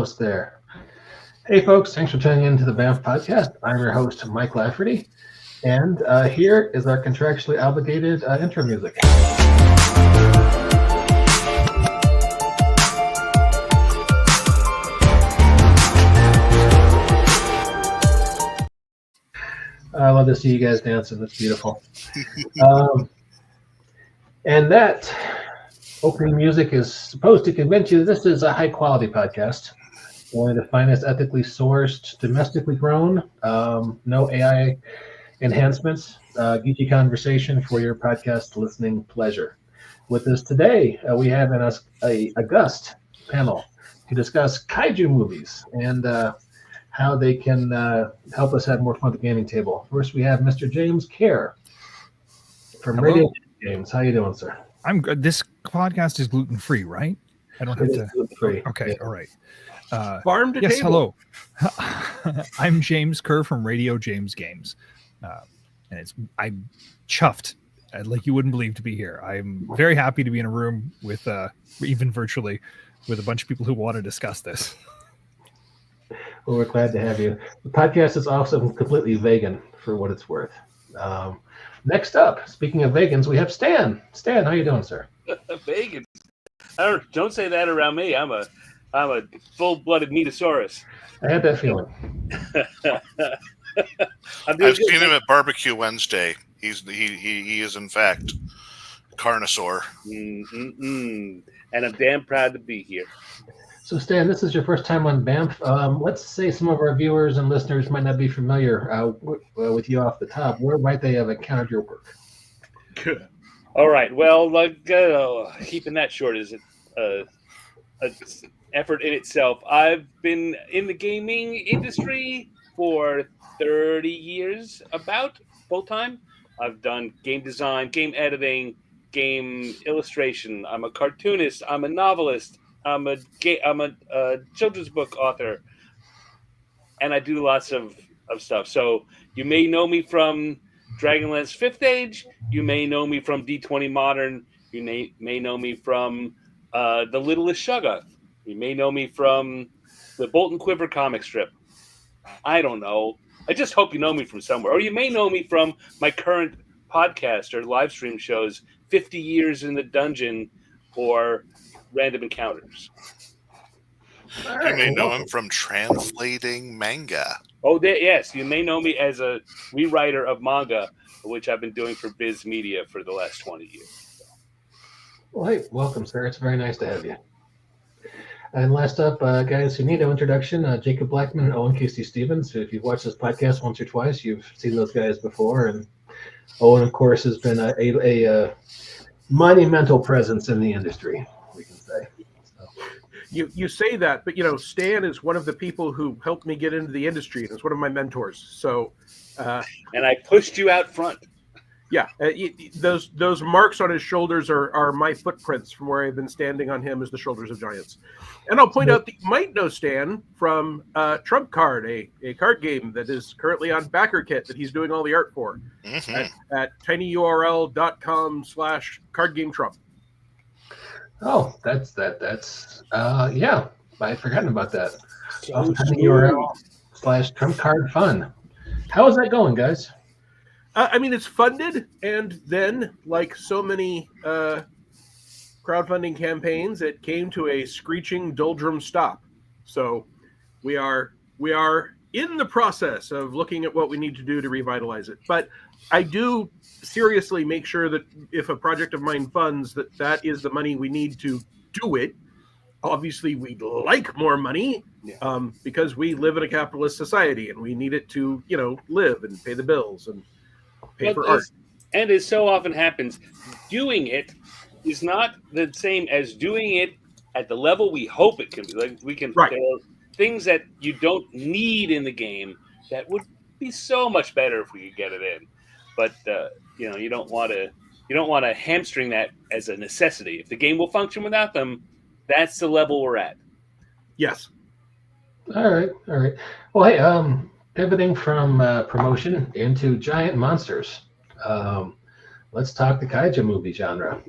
almost there. Hey, folks, thanks for tuning in to the BAMF podcast. I'm your host, Mike Lafferty, and here is our contractually obligated intro music. I love to see you guys dancing. That's beautiful. And that opening music is supposed to convince you this is a high-quality podcast. One of the finest, ethically sourced, domestically grown, no AI enhancements, geeky conversation for your podcast listening pleasure. With us today, we have an august panel to discuss Kaiju movies and how they can help us have more fun at the gaming table. First, we have Mr. James Kerr from Radio Games. How you doing, sir? I'm good. This podcast is gluten-free, right? I don't have to. Gluten-free. Okay, yeah. All right. Farm to yes, table. Hello. I'm James Kerr from Radio James Games, and I'm chuffed, like you wouldn't believe, to be here. I'm very happy to be in a room with, even virtually, with a bunch of people who want to discuss this. Well, we're glad to have you. The podcast is also completely vegan, for what it's worth. Next up, speaking of vegans, we have Stan. Stan, how you doing, sir? Vegan. Don't say that around me. I'm a full-blooded Metasaurus. I had that feeling. I've seen him at Barbecue Wednesday. He is in fact Carnosaur. And I'm damn proud to be here. So, Stan, this is your first time on BAMF. Let's say some of our viewers and listeners might not be familiar with you off the top. Where might they have encountered your work? Good. All right. Well, keeping that short is an effort in itself. I've been in the gaming industry for 30 years, about full-time. I've done game design, game editing, game illustration. I'm a cartoonist. I'm a novelist. I'm a children's book author, and I do lots of stuff. So you may know me from Dragonlance 5th Age. You may know me from D20 Modern. You may know me from The Littlest Shuggoth. You may know me from the Bolt and Quiver comic strip. I don't know. I just hope you know me from somewhere. Or you may know me from my current podcast or live stream shows, 50 Years in the Dungeon or Random Encounters. You may know him from translating manga. Oh, yes. You may know me as a rewriter of manga, which I've been doing for Viz Media for the last 20 years. Well, hey, welcome, sir. It's very nice to have you. And last up, guys who need no introduction, Jacob Blackmon and Owen KC Stephens. If you've watched this podcast once or twice, you've seen those guys before. And Owen, of course, has been a monumental presence in the industry, we can say. So. You say that, but Stan is one of the people who helped me get into the industry, and is one of my mentors. So, and I pushed you out front. Yeah, those marks on his shoulders are my footprints from where I've been standing on him as the shoulders of giants. And I'll point out that you might know Stan from Trump Card, a card game that is currently on BackerKit that he's doing all the art for at tinyurl.com/cardgametrump. Oh, that's yeah. I had forgotten about that. tinyurl/Trump Card Fun. How is that going, guys? I mean, it's funded, and then, like so many crowdfunding campaigns, it came to a screeching doldrum stop. So we are in the process of looking at what we need to do to revitalize it. But I do seriously make sure that if a project of mine funds, that is the money we need to do it. Obviously, we'd like more money because we live in a capitalist society, and we need it to, live and pay the bills and pay for art. And as so often happens, doing it is not the same as doing it at the level we hope it can be. Like there are things that you don't need in the game that would be so much better if we could get it in. But you don't want to hamstring that as a necessity. If the game will function without them, that's the level we're at. Yes. All right. Well, hey, pivoting from promotion into giant monsters. Let's talk the Kaiju movie genre.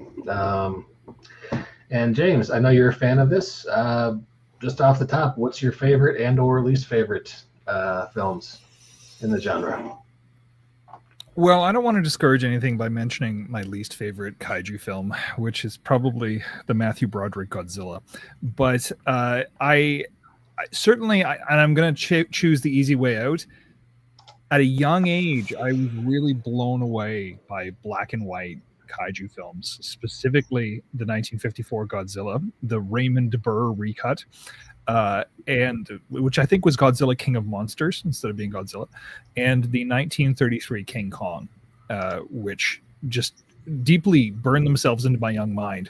And James, I know you're a fan of this. just off the top, what's your favorite and/or least favorite films in the genre? Well, I don't want to discourage anything by mentioning my least favorite kaiju film, which is probably the Matthew Broderick Godzilla. But I certainly, and I'm going to choose the easy way out. At a young age, I was really blown away by black and white kaiju films, specifically the 1954 Godzilla, the Raymond Burr recut, and which I think was Godzilla King of Monsters instead of being Godzilla, and the 1933 King Kong, which just deeply burned themselves into my young mind.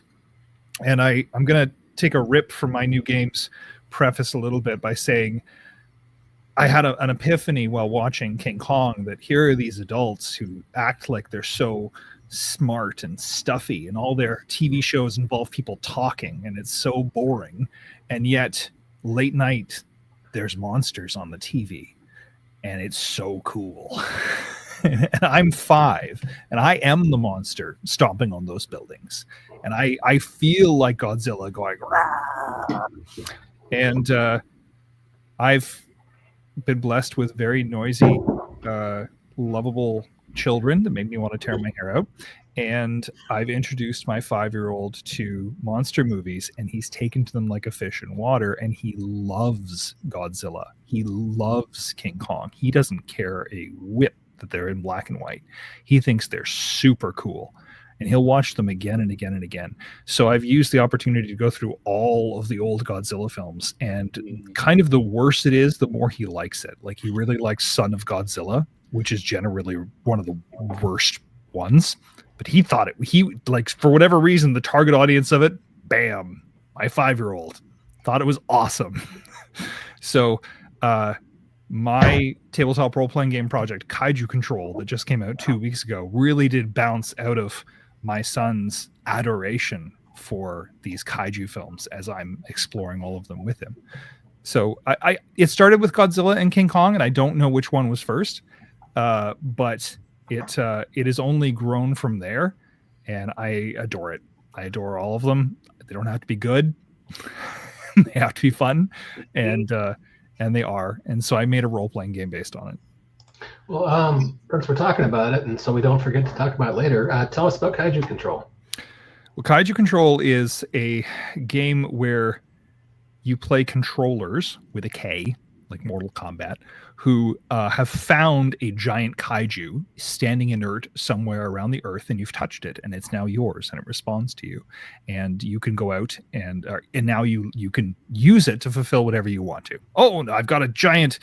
And I'm going to take a rip from my new game's preface a little bit by saying I had an epiphany while watching King Kong that here are these adults who act like they're so smart and stuffy, and all their TV shows involve people talking, and it's so boring. And yet, late night, there's monsters on the TV, and it's so cool. And I'm 5, and I am the monster stomping on those buildings. And I feel like Godzilla going, "Rawr!" And I've been blessed with very noisy, lovable children that made me want to tear my hair out. And I've introduced my 5-year-old to monster movies, and he's taken to them like a fish in water, and he loves Godzilla. He loves King Kong. He doesn't care a whit that they're in black and white. He thinks they're super cool, and he'll watch them again and again and again. So I've used the opportunity to go through all of the old Godzilla films, and kind of the worse it is, the more he likes it. Like, he really likes Son of Godzilla, which is generally one of the worst ones. But he thought he like, for whatever reason, the target audience of it, bam, my 5-year-old thought it was awesome. So my tabletop role-playing game project, Kaiju Control, that just came out 2 weeks ago, really did bounce out of my son's adoration for these kaiju films as I'm exploring all of them with him. So it started with Godzilla and King Kong, and I don't know which one was first, but it has only grown from there, and I adore it. I adore all of them. They don't have to be good; they have to be fun, and they are. And so I made a role-playing game based on it. Well, since we're talking about it, and so we don't forget to talk about it later, tell us about Kaiju Control. Well, Kaiju Control is a game where you play controllers with a K, like Mortal Kombat, who have found a giant kaiju standing inert somewhere around the earth, and you've touched it, and it's now yours, and it responds to you. And you can go out and now you can use it to fulfill whatever you want to. Oh, I've got a giant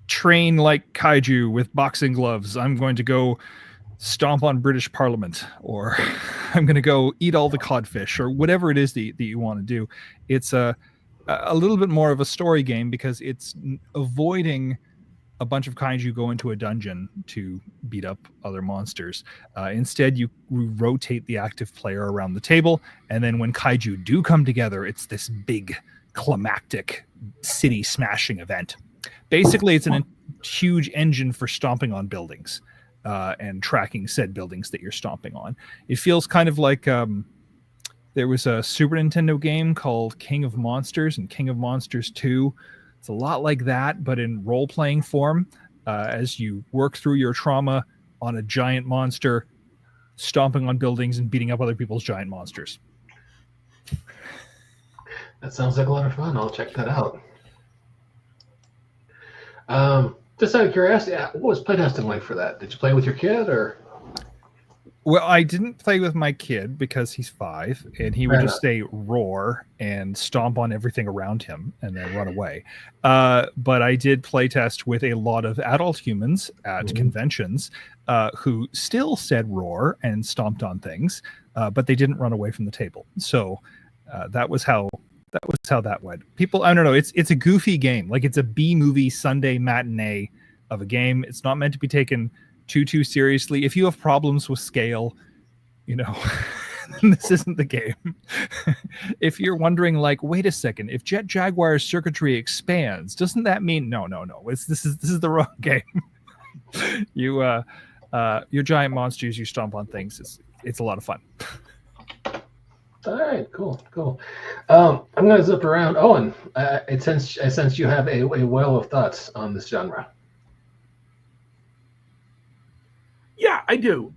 train-like kaiju with boxing gloves. I'm going to go stomp on British Parliament, or I'm going to go eat all the codfish, or whatever it is that you want to do. It's a little bit more of a story game because it's avoiding a bunch of kaiju go into a dungeon to beat up other monsters. Instead, you rotate the active player around the table, and then when kaiju do come together, it's this big climactic city smashing event. Basically, it's a huge engine for stomping on buildings and tracking said buildings that you're stomping on. It feels kind of like there was a Super Nintendo game called King of Monsters and King of Monsters 2. It's a lot like that, but in role-playing form, as you work through your trauma on a giant monster, stomping on buildings and beating up other people's giant monsters. That sounds like a lot of fun. I'll check that out. Just out of curiosity, what was playtesting like for that? Did you play with your kid, or? Well, I didn't play with my kid because he's 5, and he would just say roar and stomp on everything around him and then run away. But I did playtest with a lot of adult humans at conventions who still said roar and stomped on things, but they didn't run away from the table. So that was how that went. People, I don't know. It's a goofy game. Like, it's a B-movie Sunday matinee of a game. It's not meant to be taken too seriously. If you have problems with scale, this isn't the game. If you're wondering, like, wait a second, if Jet Jaguar's circuitry expands, doesn't that mean no? This is the wrong game. Your giant monsters, you stomp on things. It's a lot of fun. All right, cool. I'm going to zip around. Owen, I sense you have a well of thoughts on this genre. Yeah, I do.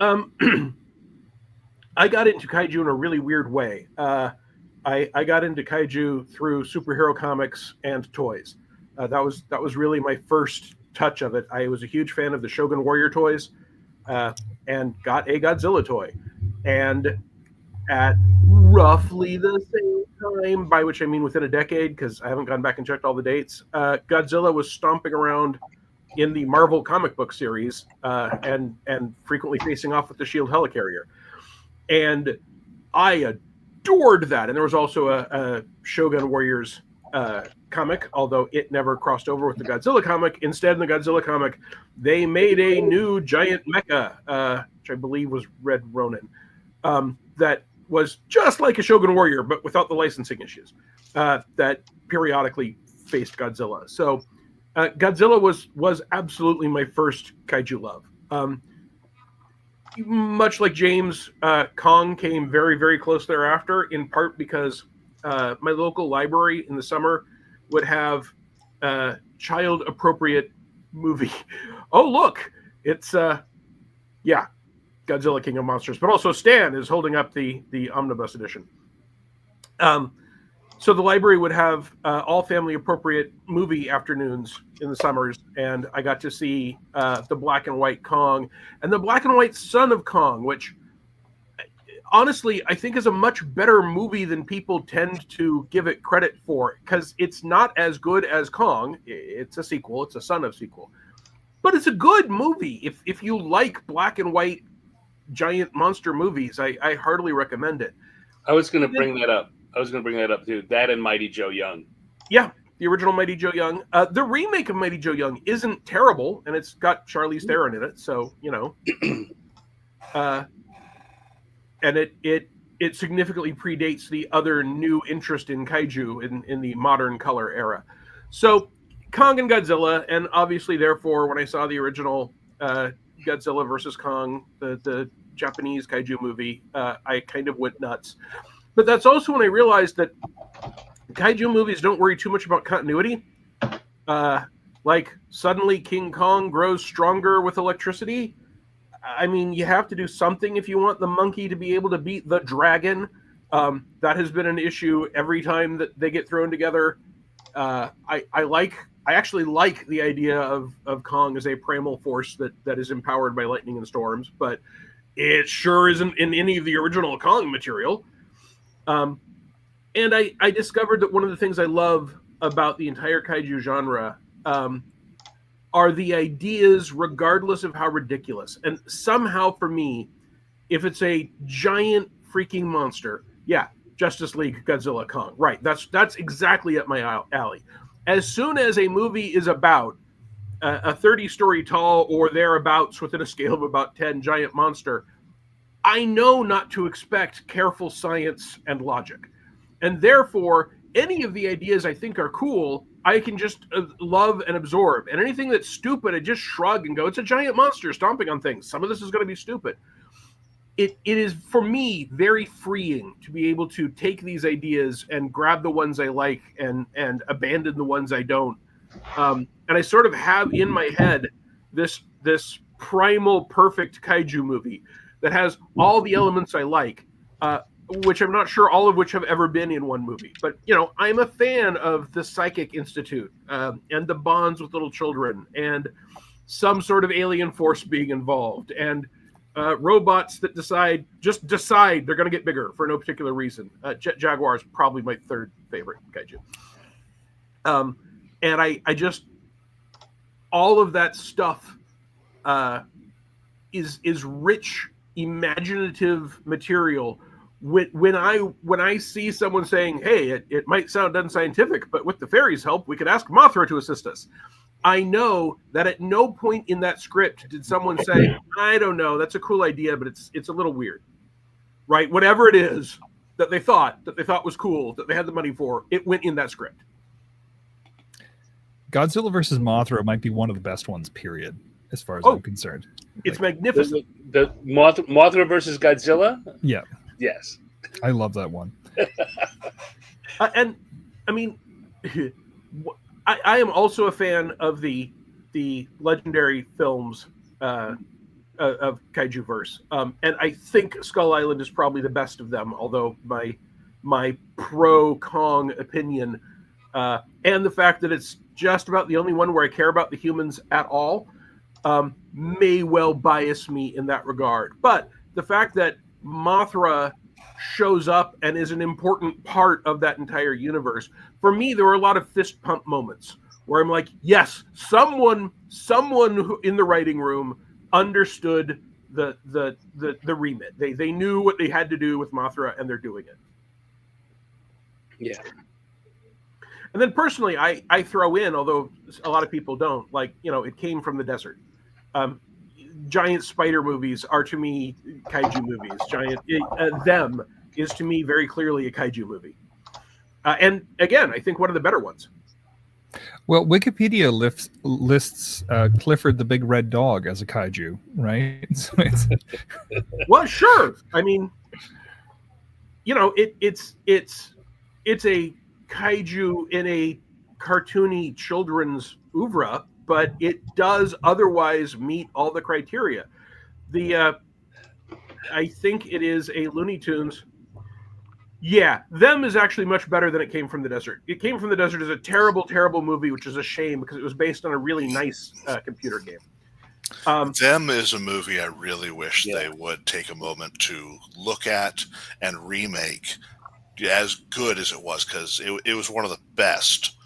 I got into kaiju in a really weird way. I got into kaiju through superhero comics and toys. That was really my first touch of it. I was a huge fan of the Shogun Warrior toys, and got a Godzilla toy. And at roughly the same time, by which I mean within a decade, because I haven't gone back and checked all the dates, Godzilla was stomping around in the Marvel comic book series, and frequently facing off with the Shield helicarrier. And I adored that. And there was also a Shogun Warriors comic, although it never crossed over with the Godzilla comic. Instead, in the Godzilla comic, they made a new giant mecha, which I believe was Red Ronin, that was just like a Shogun Warrior, but without the licensing issues, that periodically faced Godzilla. So Godzilla was absolutely my first kaiju love. Much like James, Kong came very, very close thereafter, in part because my local library in the summer would have child-appropriate movie. Oh, look, it's Godzilla King of Monsters, but also Stan is holding up the omnibus edition. So the library would have all family-appropriate movie afternoons in the summers, and I got to see the black and white Kong and the black and white Son of Kong, which honestly I think is a much better movie than people tend to give it credit for, because it's not as good as Kong. It's a sequel. It's a son of sequel. But it's a good movie. If you like black and white giant monster movies, I heartily recommend it. I was going to bring that up. Too. That and Mighty Joe Young. Yeah, the original Mighty Joe Young. The remake of Mighty Joe Young isn't terrible, and it's got Charlize Theron in it, so you know. And it significantly predates the other new interest in kaiju in the modern color era. So Kong and Godzilla, and obviously, therefore, when I saw the original Godzilla versus Kong, the Japanese kaiju movie, I kind of went nuts. But that's also when I realized that kaiju movies don't worry too much about continuity. Like, suddenly King Kong grows stronger with electricity. I mean, you have to do something if you want the monkey to be able to beat the dragon. That has been an issue every time that they get thrown together. I actually like the idea of Kong as a primal force that is empowered by lightning and storms, but it sure isn't in any of the original Kong material. And I discovered that one of the things I love about the entire kaiju genre are the ideas, regardless of how ridiculous. And somehow, for me, if it's a giant freaking monster, yeah, Justice League, Godzilla, Kong, right? That's exactly up my alley. As soon as a movie is about a 30-story tall or thereabouts within a scale of about 10 giant monster, I know not to expect careful science and logic. And therefore, any of the ideas I think are cool, I can just love and absorb. And anything that's stupid, I just shrug and go, it's a giant monster stomping on things. Some of this is going to be stupid. It is, for me, very freeing to be able to take these ideas and grab the ones I like and abandon the ones I don't. And I sort of have in my head this primal, perfect kaiju movie that has all the elements I like, which I'm not sure all of which have ever been in one movie. But, you know, I'm a fan of the Psychic Institute and the bonds with little children and some sort of alien force being involved and robots that decide they're going to get bigger for no particular reason. Jet Jaguar is probably my third favorite kaiju. And I just, all of that stuff is rich, imaginative material. When I see someone saying, hey, it might sound unscientific, but with the fairies' help, we could ask Mothra to assist us. I know that at no point in that script did someone say, I don't know, that's a cool idea, but it's a little weird, right? Whatever it is that they thought was cool, that they had the money for, it went in that script. Godzilla versus Mothra might be one of the best ones, period, as far as I'm concerned. It's magnificent. The Mothra versus Godzilla? Yeah. Yes. I love that one. And I mean, I am also a fan of the legendary films of Kaiju verse, and I think Skull Island is probably the best of them. Although my pro Kong opinion, and the fact that it's just about the only one where I care about the humans at all, may well bias me in that regard. But the fact that Mothra shows up and is an important part of that entire universe, for me, there were a lot of fist pump moments where I'm like, yes, someone who in the writing room understood the remit. They knew what they had to do with Mothra, and they're doing it. Yeah. And then personally, I throw in, although a lot of people don't, like, it came from the desert. Giant spider movies are to me kaiju movies. Them is to me very clearly a kaiju movie. And again, I think one of the better ones. Well, Wikipedia lists Clifford the Big Red Dog as a kaiju, right? So Well, sure. I mean, it's a kaiju in a cartoony children's oeuvre, but it does otherwise meet all the criteria. I think it is a Looney Tunes. Yeah, Them is actually much better than It Came from the Desert. It Came from the Desert is a terrible, terrible movie, which is a shame because it was based on a really nice computer game. Them is a movie I really wish they would take a moment to look at and remake as good as it was, because it was one of the best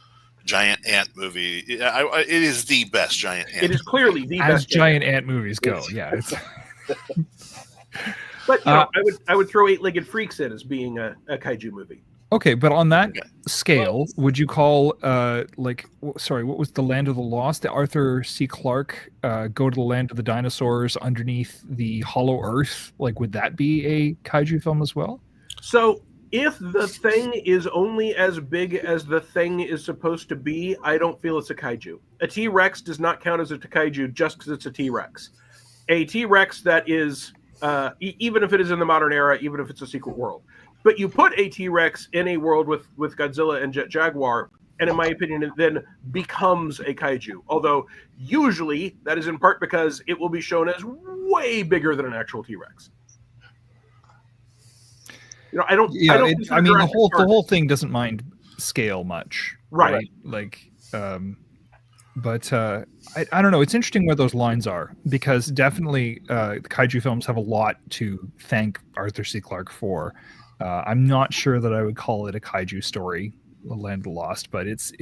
giant ant movie. It is the best giant ant. It is clearly the as best giant ant movies go. Yeah. But I would throw Eight-Legged Freaks in as being a kaiju movie. Okay, but on that scale, would you call what was The Land of the Lost? The Arthur C. Clarke Go to the Land of the Dinosaurs Underneath the Hollow Earth? Like, would that be a kaiju film as well? So if the thing is only as big as the thing is supposed to be, I don't feel it's a kaiju. A T-Rex does not count as a kaiju just because it's a T-Rex. A T-Rex that is, even if it is in the modern era, even if it's a secret world. But you put a T-Rex in a world with Godzilla and Jet Jaguar, and in my opinion, it then becomes a kaiju. Although usually that is in part because it will be shown as way bigger than an actual T-Rex. I don't. Yeah, I don't I mean, the whole thing doesn't mind scale much, right? Like, but I don't know. It's interesting where those lines are, because definitely the kaiju films have a lot to thank Arthur C. Clarke for. I'm not sure that I would call it a kaiju story, The Land of the Lost, but it's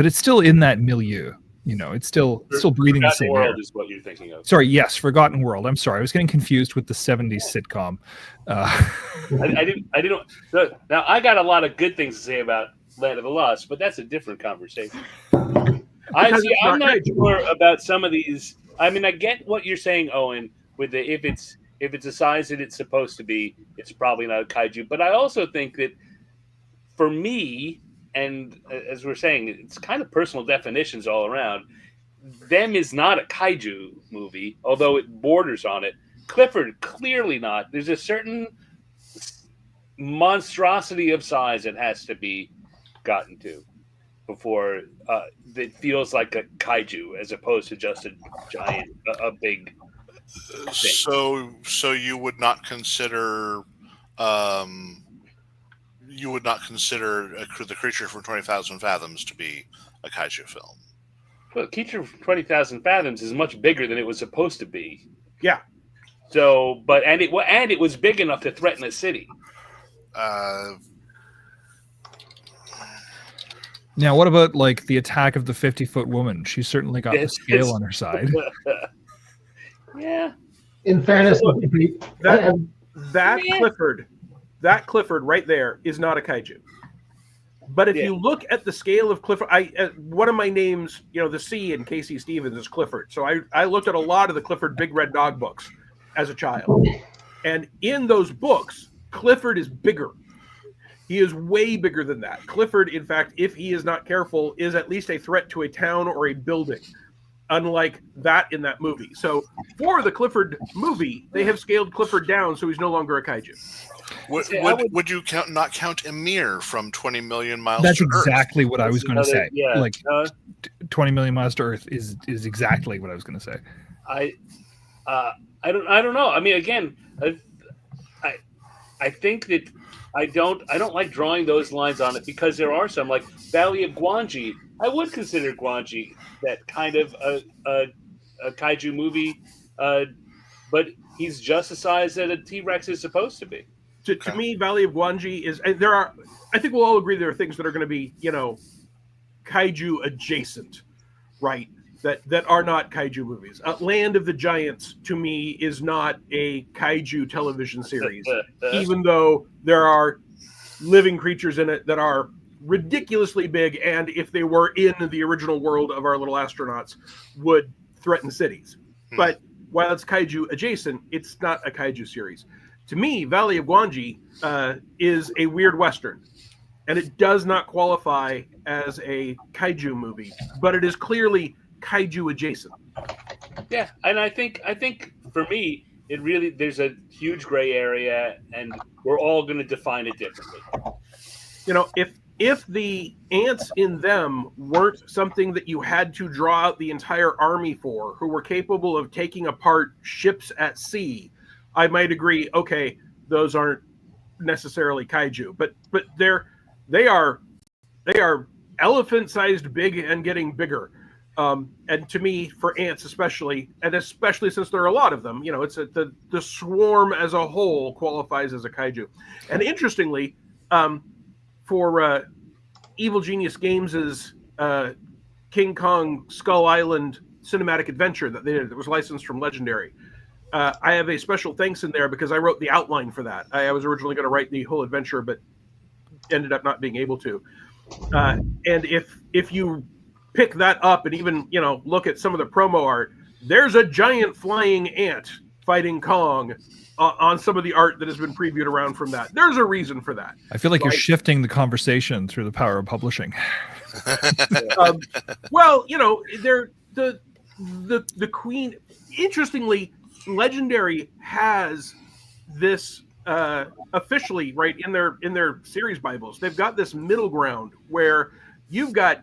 still in that milieu. It's still breathing the same World air. is what you're thinking of. Sorry, yes, Forgotten World. I'm sorry, I was getting confused with the '70s sitcom. I didn't. Now I got a lot of good things to say about Land of the Lost, but that's a different conversation. I'm not sure about some of these. I mean, I get what you're saying, Owen. With if it's the size that it's supposed to be, it's probably not a kaiju. But I also think that for me, and as we're saying, it's kind of personal definitions all around. Them is not a kaiju movie, although it borders on it. Clifford, clearly not. There's a certain monstrosity of size it has to be gotten to before it feels like a kaiju, as opposed to just a giant, a big thing. So you would not consider The Creature from 20,000 Fathoms to be a kaiju film? Well, Creature from 20,000 Fathoms is much bigger than it was supposed to be. Yeah. So, and it was big enough to threaten a city. Now, what about like the attack of the 50-foot woman? She's certainly got the scale on her side. Yeah. In fairness, that Clifford right there is not a kaiju. But if you look at the scale of Clifford, one of my names, the C in KC Stephens is Clifford. So I looked at a lot of the Clifford Big Red Dog books as a child. And in those books, Clifford is bigger. He is way bigger than that. Clifford, in fact, if he is not careful, is at least a threat to a town or a building. unlike that in that movie. So for the Clifford movie, they have scaled Clifford down so he's no longer a kaiju. Would you not count Emir from 20 Million Miles That's to Earth? exactly what I was going to say. Yeah, like 20 Million Miles to Earth is exactly what I was going to say. I don't know. I mean, again, I think that I don't like drawing those lines on it, because there are some, like Valley of Gwangi. I would consider Gwangi that kind of a kaiju movie, but he's just the size that a T-Rex is supposed to be. To me, Valley of Gwangi is I think we'll all agree there are things that are going to be, kaiju adjacent, right? That are not kaiju movies. Land of the Giants, to me, is not a kaiju television series, even though there are living creatures in it that are ridiculously big, and if they were in the original world of our little astronauts, would threaten cities. But while it's kaiju adjacent, it's not a kaiju series. To me, Valley of Gwangi is a weird Western, and it does not qualify as a kaiju movie, but it is clearly kaiju adjacent. Yeah, and I think for me, it really, there's a huge gray area, and we're all going to define it differently. If the ants in them weren't something that you had to draw out the entire army for, who were capable of taking apart ships at sea, I might agree. Okay, those aren't necessarily kaiju, but they are elephant-sized big and getting bigger. And to me, for ants especially, and especially since there are a lot of them, it's the swarm as a whole qualifies as a kaiju. And interestingly, for Evil Genius Games' King Kong Skull Island cinematic adventure that was licensed from Legendary, I have a special thanks in there because I wrote the outline for that. I was originally going to write the whole adventure, but ended up not being able to. And if you pick that up and even look at some of the promo art, there's a giant flying ant fighting Kong on some of the art that has been previewed around from that. There's a reason for that. I feel like you're shifting the conversation through the power of publishing. Well, they're the Queen. Interestingly, Legendary has this officially right in their series Bibles. They've got this middle ground where you've got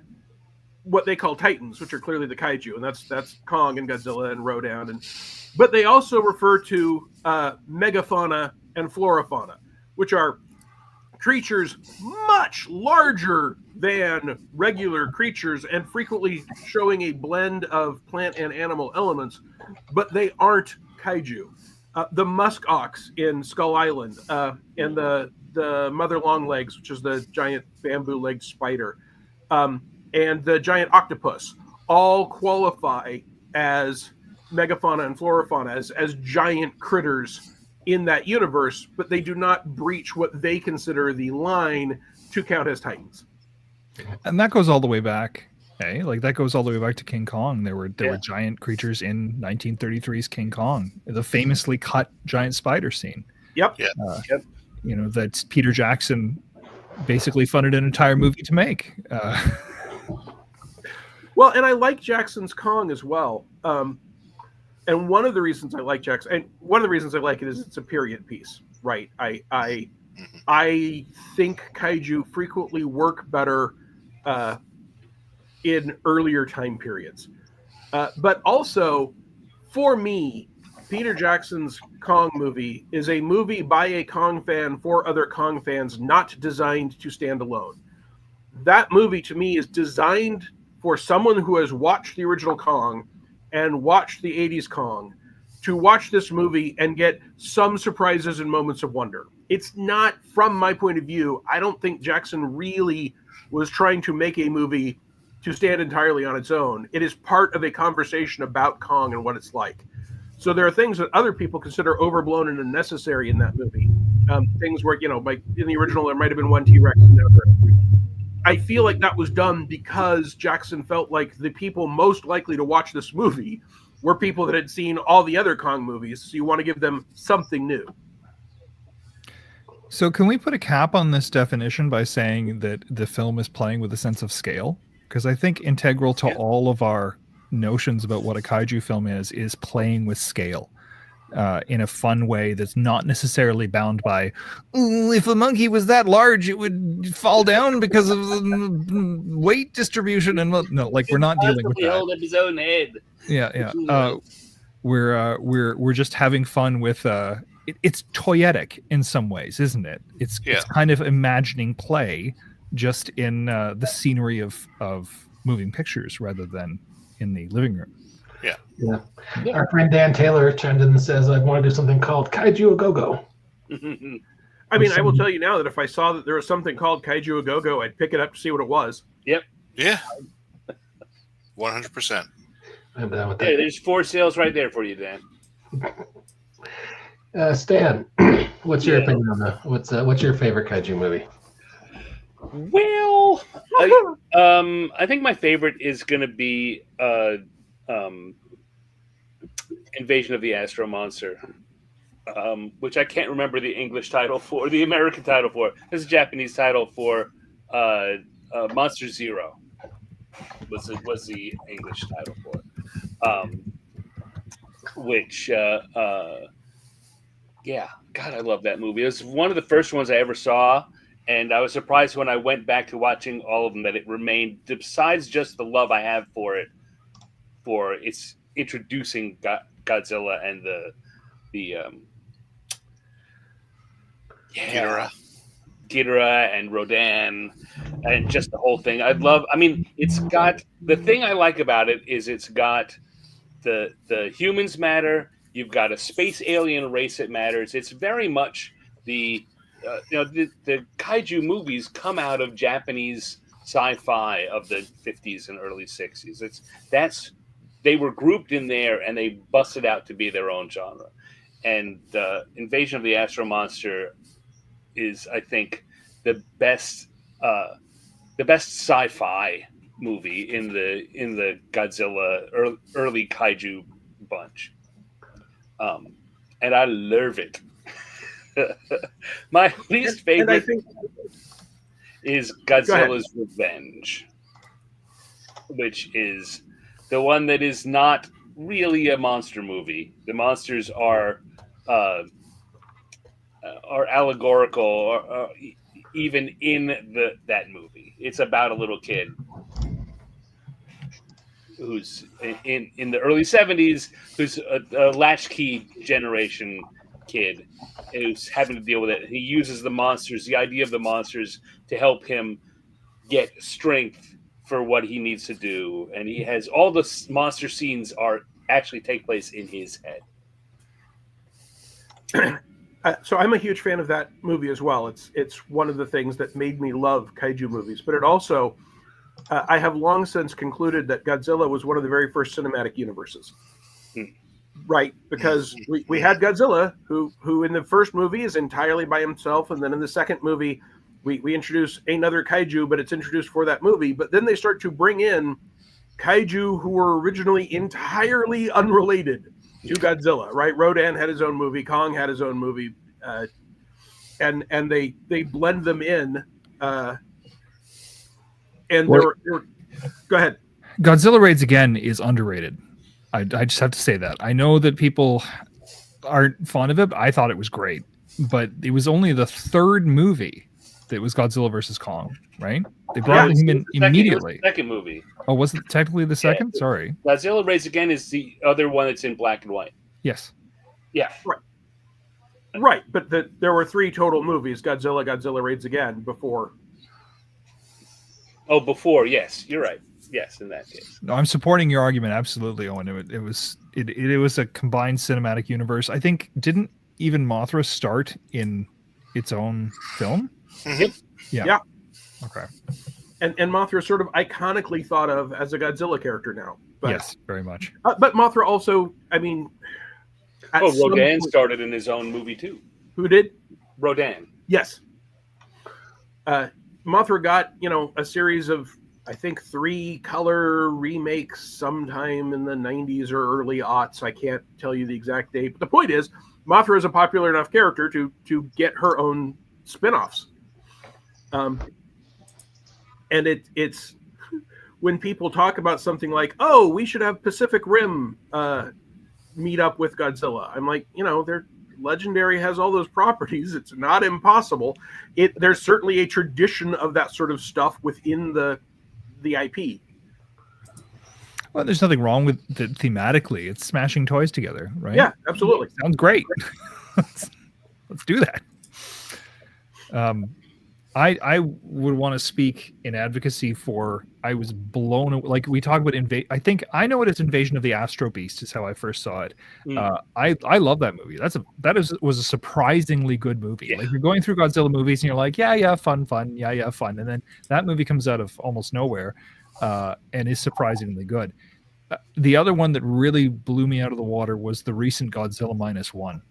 what they call Titans, which are clearly the kaiju, and that's Kong and Godzilla and Rodan, but they also refer to megafauna and florafauna, which are creatures much larger than regular creatures and frequently showing a blend of plant and animal elements, but they aren't kaiju. The musk ox in Skull Island, and the mother longlegs, which is the giant bamboo-legged spider, and the giant octopus, all qualify as megafauna and florafauna, as giant critters in that universe, but they do not breach what they consider the line to count as Titans. And that goes all the way back. Like that goes all the way back to King Kong. There were giant creatures in 1933's King Kong, the famously cut giant spider scene. Yep. That Peter Jackson basically funded an entire movie to make. Well, and I like Jackson's Kong as well. And one of the reasons I like Jackson, and one of the reasons I like it is it's a period piece, right? I think kaiju frequently work better in earlier time periods. But also, for me, Peter Jackson's Kong movie is a movie by a Kong fan for other Kong fans, not designed to stand alone. That movie, to me, is designed for someone who has watched the original Kong and watched the 80s Kong to watch this movie and get some surprises and moments of wonder. It's not, from my point of view, I don't think Jackson really was trying to make a movie to stand entirely on its own. It is part of a conversation about Kong and what it's like. So there are things that other people consider overblown and unnecessary in that movie. Things where, like in the original, there might have been one T-Rex. I feel like that was done because Jackson felt like the people most likely to watch this movie were people that had seen all the other Kong movies. So you want to give them something new. So can we put a cap on this definition by saying that the film is playing with a sense of scale? Because I think integral to all of our notions about what a kaiju film is playing with scale in a fun way that's not necessarily bound by, "Ooh, if a monkey was that large, it would fall down because of the weight distribution." And no, like we're not dealing with that. Hold up his own head. Yeah. We're just having fun with it's toyetic in some ways, isn't it? It's kind of imagining play just in the scenery of moving pictures rather than in the living room. Yeah. Our friend Dan Taylor chimed in and says, "I want to do something called Kaiju A Go-Go." I mean, I will tell you now that if I saw that there was something called Kaiju A Go-Go, I'd pick it up to see what it was. Yep. Yeah. 100%. I'm down with that. Yeah, there's 4 sales right there for you, Dan. Stan, what's your opinion on that? What's your favorite kaiju movie? Well, I think my favorite is going to be Invasion of the Astro Monster, which I can't remember the English title for, the American title for. This is a Japanese title for Monster Zero. Was the English title for it. Yeah, God, I love that movie. It was one of the first ones I ever saw, and I was surprised when I went back to watching all of them that it remained, besides just the love I have for it, for its introducing Godzilla and Ghidorah and Rodan and just the whole thing. It's got, the thing I like about it is it's got the humans matter. You've got a space alien race that matters. It's very much the kaiju movies come out of Japanese sci-fi of the 50s and early 60s. They were grouped in there and they busted out to be their own genre. And Invasion of the Astro Monster is, I think, the best sci-fi movie in the Godzilla early kaiju bunch. And I love it. My least favorite is Godzilla's Revenge, which is the one that is not really a monster movie. The monsters are allegorical, or even in that movie. It's about a little kid who's in the early 70s, who's a latchkey generation kid who's having to deal with it. He uses the monsters, the idea of the monsters, to help him get strength for what he needs to do. And he has all the monster scenes actually take place in his head. So I'm a huge fan of that movie as well. It's one of the things that made me love kaiju movies, but it also, I have long since concluded that Godzilla was one of the very first cinematic universes. Right, because we had Godzilla, who in the first movie is entirely by himself, and then in the second movie, we introduce another kaiju, but it's introduced for that movie. But then they start to bring in kaiju who were originally entirely unrelated to Godzilla. Right, Rodan had his own movie, Kong had his own movie, and they blend them in. Go ahead. Godzilla Raids Again is underrated. I just have to say that. I know that people aren't fond of it, but I thought it was great. But it was only the third movie that was Godzilla versus Kong, right? They brought him in immediately. The second movie. Oh, was it technically the second? Sorry. Godzilla Raids Again is the other one that's in black and white. Yes. Yeah. Right, but there were 3 total movies, Godzilla Raids Again, before. Oh, before, yes. You're right. Yes, in that case. No, I'm supporting your argument absolutely, Owen. It was a combined cinematic universe. I think didn't even Mothra start in its own film? Mm-hmm. Yeah. Okay. And Mothra is sort of iconically thought of as a Godzilla character now. But, yes, very much. But Mothra also, I mean, Rodan started in his own movie too. Who did? Rodan. Yes. Mothra got a series of, I think, 3 color remakes sometime in the 90s or early aughts. I can't tell you the exact date. But the point is, Mothra is a popular enough character to get her own spin-offs. And it's when people talk about something like, oh, we should have Pacific Rim meet up with Godzilla. I'm like, they're Legendary has all those properties. It's not impossible. There's certainly a tradition of that sort of stuff within the IP. Well, there's nothing wrong with it thematically. It's smashing toys together, right? Yeah, absolutely. Sounds great. Let's do that. I would want to speak in advocacy for. I was blown away. Like we talk about I think I know it as Invasion of the Astro Beast is how I first saw it. I love that movie. Was a surprisingly good movie. Yeah. Like you're going through Godzilla movies and you're like, yeah, fun, fun, and then that movie comes out of almost nowhere, and is surprisingly good. The other one that really blew me out of the water was the recent Godzilla -1.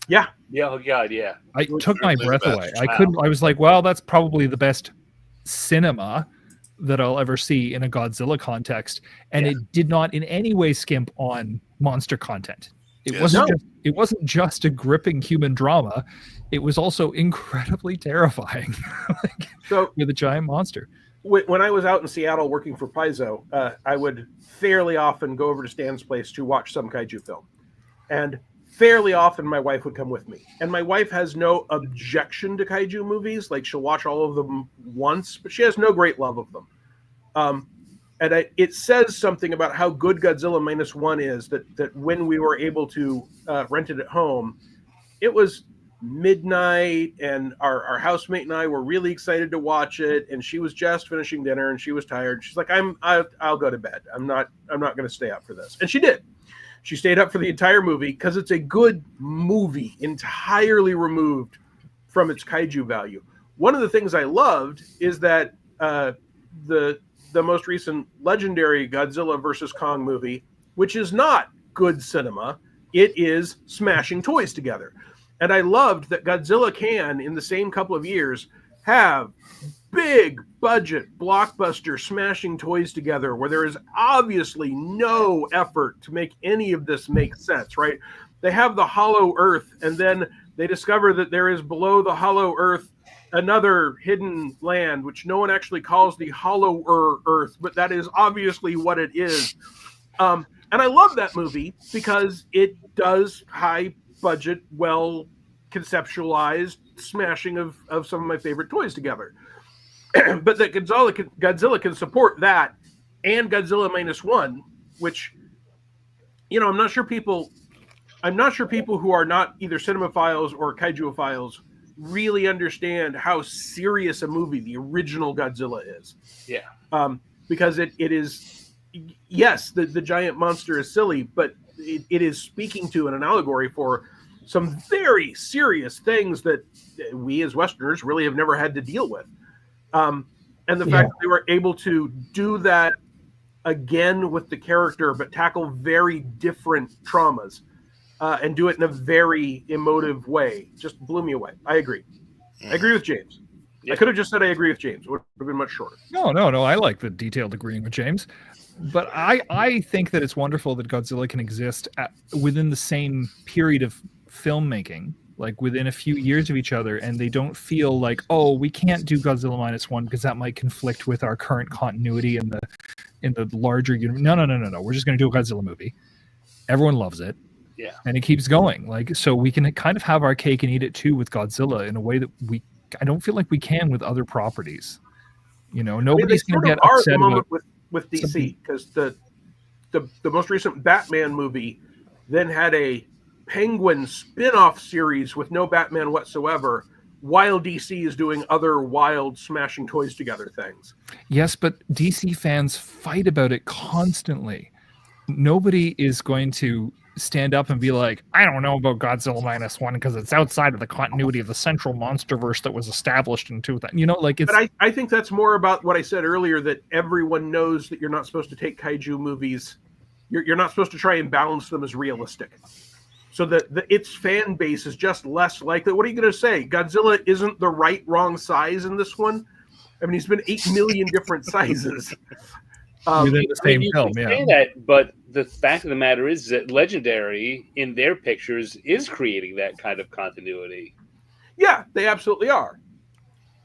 Yeah. Oh God, yeah. I took my breath away. I was like, well, that's probably the best cinema that I'll ever see in a Godzilla context. And it did not in any way skimp on monster content. It wasn't just a gripping human drama. It was also incredibly terrifying. With a giant monster. When I was out in Seattle working for Paizo, I would fairly often go over to Stan's place to watch some kaiju film. And fairly often my wife would come with me. And my wife has no objection to kaiju movies. Like she'll watch all of them once, but she has no great love of them. It says something about how good Godzilla -1 is that when we were able to rent it at home, it was midnight and our housemate and I were really excited to watch it. And she was just finishing dinner and she was tired. She's like, I'll go to bed. I'm not going to stay up for this. And she did. She stayed up for the entire movie because it's a good movie, entirely removed from its kaiju value. One of the things I loved is that the most recent Legendary Godzilla vs. Kong movie, which is not good cinema, it is smashing toys together. And I loved that Godzilla can, in the same couple of years, have big budget blockbuster smashing toys together where there is obviously no effort to make any of this make sense, right? They have the hollow earth and then they discover that there is below the hollow earth another hidden land, which no one actually calls the hollow earth, but that is obviously what it is. And I love that movie because it does high budget, well conceptualized smashing of some of my favorite toys together. But that Godzilla can support that and Godzilla -1, which, I'm not sure people who are not either cinemaphiles or kaiju-ophiles really understand how serious a movie the original Godzilla is. Yeah. Because it is, yes, the giant monster is silly, but it is speaking to an allegory for some very serious things that we as Westerners really have never had to deal with. And the fact that they were able to do that again with the character, but tackle very different traumas and do it in a very emotive way just blew me away. I agree. I agree with James. Yeah. I could have just said I agree with James. It would have been much shorter. No. I like the detailed agreeing with James. But I think that it's wonderful that Godzilla can exist within the same period of filmmaking, like within a few years of each other, and they don't feel like, oh, we can't do Godzilla -1 because that might conflict with our current continuity in the larger universe. No. We're just going to do a Godzilla movie. Everyone loves it. Yeah. And it keeps going. Like, so we can kind of have our cake and eat it too with Godzilla in a way that I don't feel like we can with other properties. Nobody's going to get upset about with DC, because the most recent Batman movie then had a Penguin spin-off series with no Batman whatsoever, while DC is doing other wild smashing toys together things. Yes, but DC fans fight about it constantly. Nobody is going to stand up and be like, I don't know about Godzilla -1 because it's outside of the continuity of the central monsterverse that was established in 2000. It's. But I think that's more about what I said earlier, that everyone knows that you're not supposed to take kaiju movies. You're not supposed to try and balance them as realistic. So that its fan base is just less likely. What are you going to say? Godzilla isn't the wrong size in this one? I mean, he's been 8 million different sizes. Within the same film, yeah. Say that, but the fact of the matter is that Legendary, in their pictures, is creating that kind of continuity. Yeah, they absolutely are.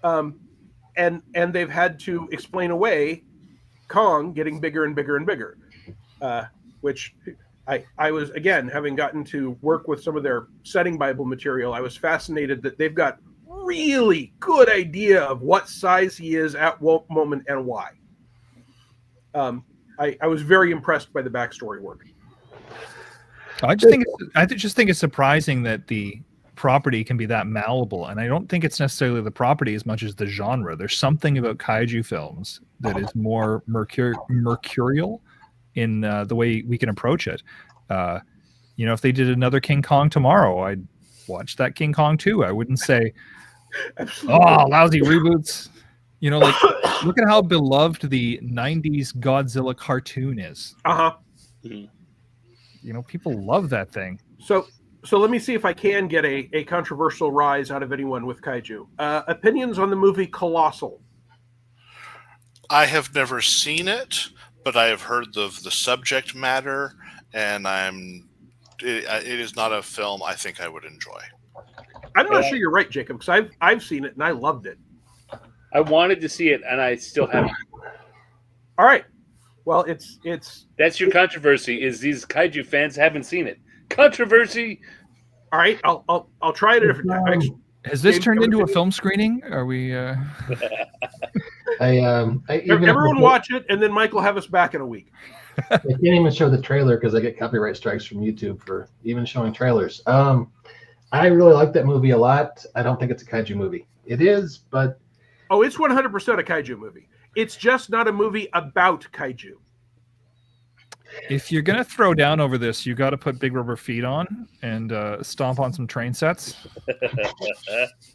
And they've had to explain away Kong getting bigger and bigger and bigger, which I was, again, having gotten to work with some of their setting Bible material, I was fascinated that they've got really good idea of what size he is at what moment and why. I was very impressed by the backstory work. I just think it's surprising that the property can be that malleable, and I don't think it's necessarily the property as much as the genre. There's something about kaiju films that is more mercurial in the way we can approach it. If they did another King Kong tomorrow, I'd watch that King Kong too. I wouldn't say, "Oh, lousy reboots." Look at how beloved the '90s Godzilla cartoon is. People love that thing. So let me see if I can get a controversial rise out of anyone with kaiju. Opinions on the movie Colossal? I have never seen it, but I have heard of the subject matter, and it is not a film I think I would enjoy. I'm not sure you're right, Jacob, because I've seen it and I loved it. I wanted to see it, and I still haven't. All right. Well, it's that's your controversy. Is these kaiju fans haven't seen it? Controversy. All right. I'll try it a different time. Has this turned into a film screening? Are we? Everyone watch it, and then Mike will have us back in a week. I can't even show the trailer because I get copyright strikes from YouTube for even showing trailers. I really like that movie a lot. I don't think it's a kaiju movie. It is, but it's 100% a kaiju movie. It's just not a movie about kaiju. If you're gonna throw down over this, you got to put big rubber feet on and stomp on some train sets.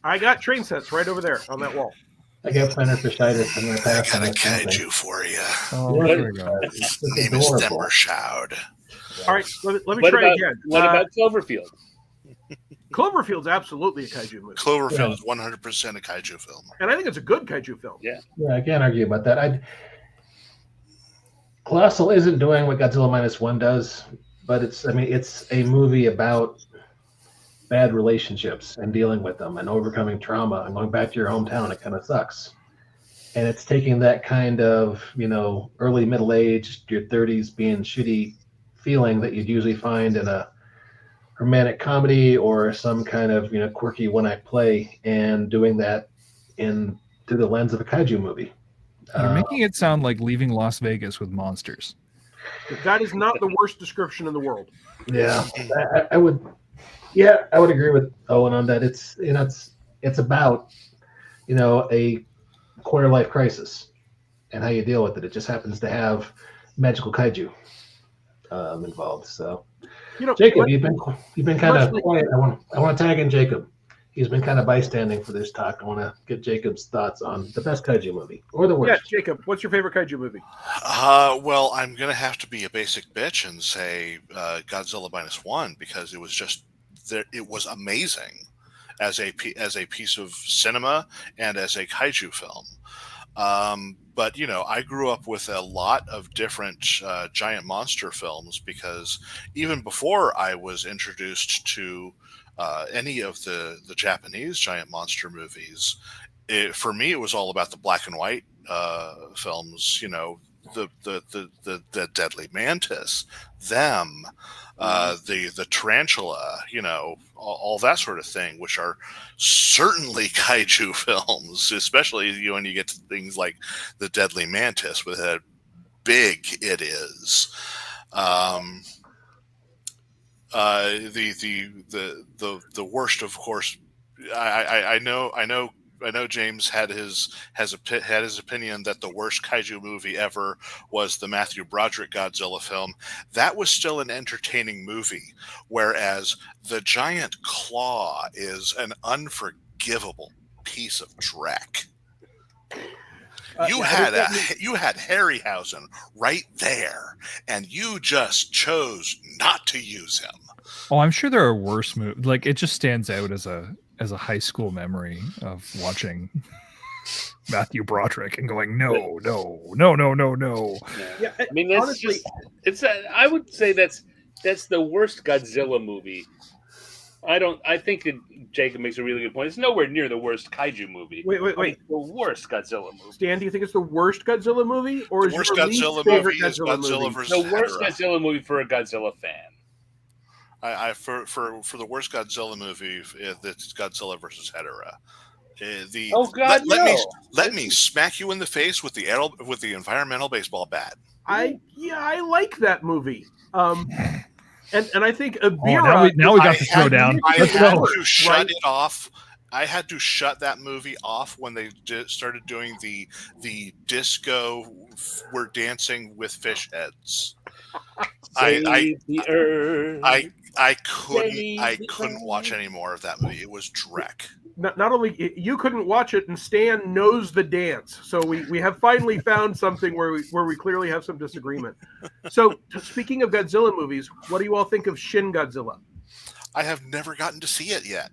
I got train sets right over there on that wall. I got plantar fasciitis in my past. I got a kaiju for you. Oh, there we go. His name is Denver Shoud. All right, let me try again. What about Cloverfield? Cloverfield's absolutely a kaiju movie. Cloverfield is 100% a kaiju film. And I think it's a good kaiju film. Yeah, I can't argue about that. Colossal isn't doing what Godzilla -1 does, but it's a movie about bad relationships and dealing with them and overcoming trauma and going back to your hometown. It kind of sucks. And it's taking that kind of, early middle-aged, your 30s being shitty feeling that you'd usually find in a romantic comedy or some kind of, quirky one-act play, and doing that through the lens of a kaiju movie. You're making it sound like Leaving Las Vegas with monsters. That is not the worst description in the world. Yeah, I would agree with Owen on that. It's about, a quarter life crisis and how you deal with it. It just happens to have magical kaiju involved. So, Jacob, you've been kind of quiet. I want to tag in Jacob. He's been kind of bystanding for this talk. I want to get Jacob's thoughts on the best kaiju movie or the worst. Yeah, Jacob, what's your favorite kaiju movie? Well, I'm going to have to be a basic bitch and say Godzilla -1 because it was just it was amazing as a piece of cinema and as a kaiju film. But I grew up with a lot of different giant monster films because even before I was introduced to any of the Japanese giant monster movies, for me it was all about the black and white films. The Deadly Mantis, the Tarantula, all that sort of thing, which are certainly kaiju films, especially when you get to things like the Deadly Mantis with how big it is. The worst, of course. I know James has his opinion that the worst kaiju movie ever was the Matthew Broderick Godzilla film. That was still an entertaining movie, whereas the giant claw is an unforgivable piece of dreck. You had Harryhausen right there, and you just chose not to use him. Oh, I'm sure there are worse movies. Like, it just stands out as a high school memory of watching Matthew Broderick and going, no. Yeah, I mean, honestly, I would say that's the worst Godzilla movie I think that Jacob makes a really good point. It's nowhere near the worst kaiju movie. Wait. It's the worst Godzilla movie. Stan, do you think it's the worst Godzilla movie, or The is worst your least Godzilla favorite movie is Godzilla movie? versus The worst Hedorah. Godzilla movie for a Godzilla fan. For the worst Godzilla movie, it's Godzilla versus Hedorah. Oh God, let me smack you in the face with the environmental baseball bat. I like that movie. And I think Abira. Oh, now we got to throw down. I Let's had go. to shut it off. I had to shut that movie off when they started doing the disco. We're dancing with fish heads. I couldn't watch any more of that movie. It was dreck. Not only you couldn't watch it, and Stan knows the dance. So we have finally found something where we clearly have some disagreement. So speaking of Godzilla movies, what do you all think of Shin Godzilla? I have never gotten to see it yet.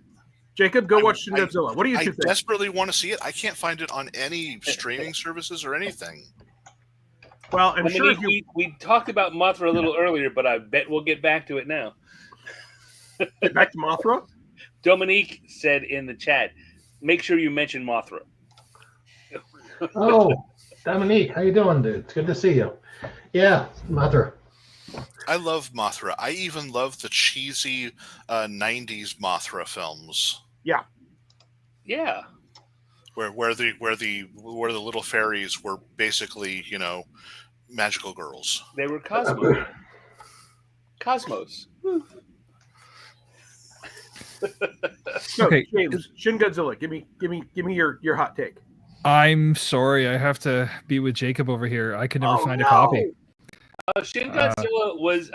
Jacob, go watch Shin Godzilla. What do you think? I desperately want to see it. I can't find it on any streaming services or anything. Well, I'm sure we talked about Mothra a little earlier, but I bet we'll get back to it now. Get back to Mothra? Dominique said in the chat, make sure you mention Mothra. Oh, Dominique, how you doing, dude? It's good to see you. Yeah, Mothra. I love Mothra. I even love the cheesy 90s Mothra films. Yeah. Yeah. Where the little fairies were basically, magical girls. They were Cosmos. Cosmos. So, Okay. James, Shin Godzilla, give me your hot take. I'm sorry, I have to be with Jacob over here. I could never find a copy. Shin Godzilla was,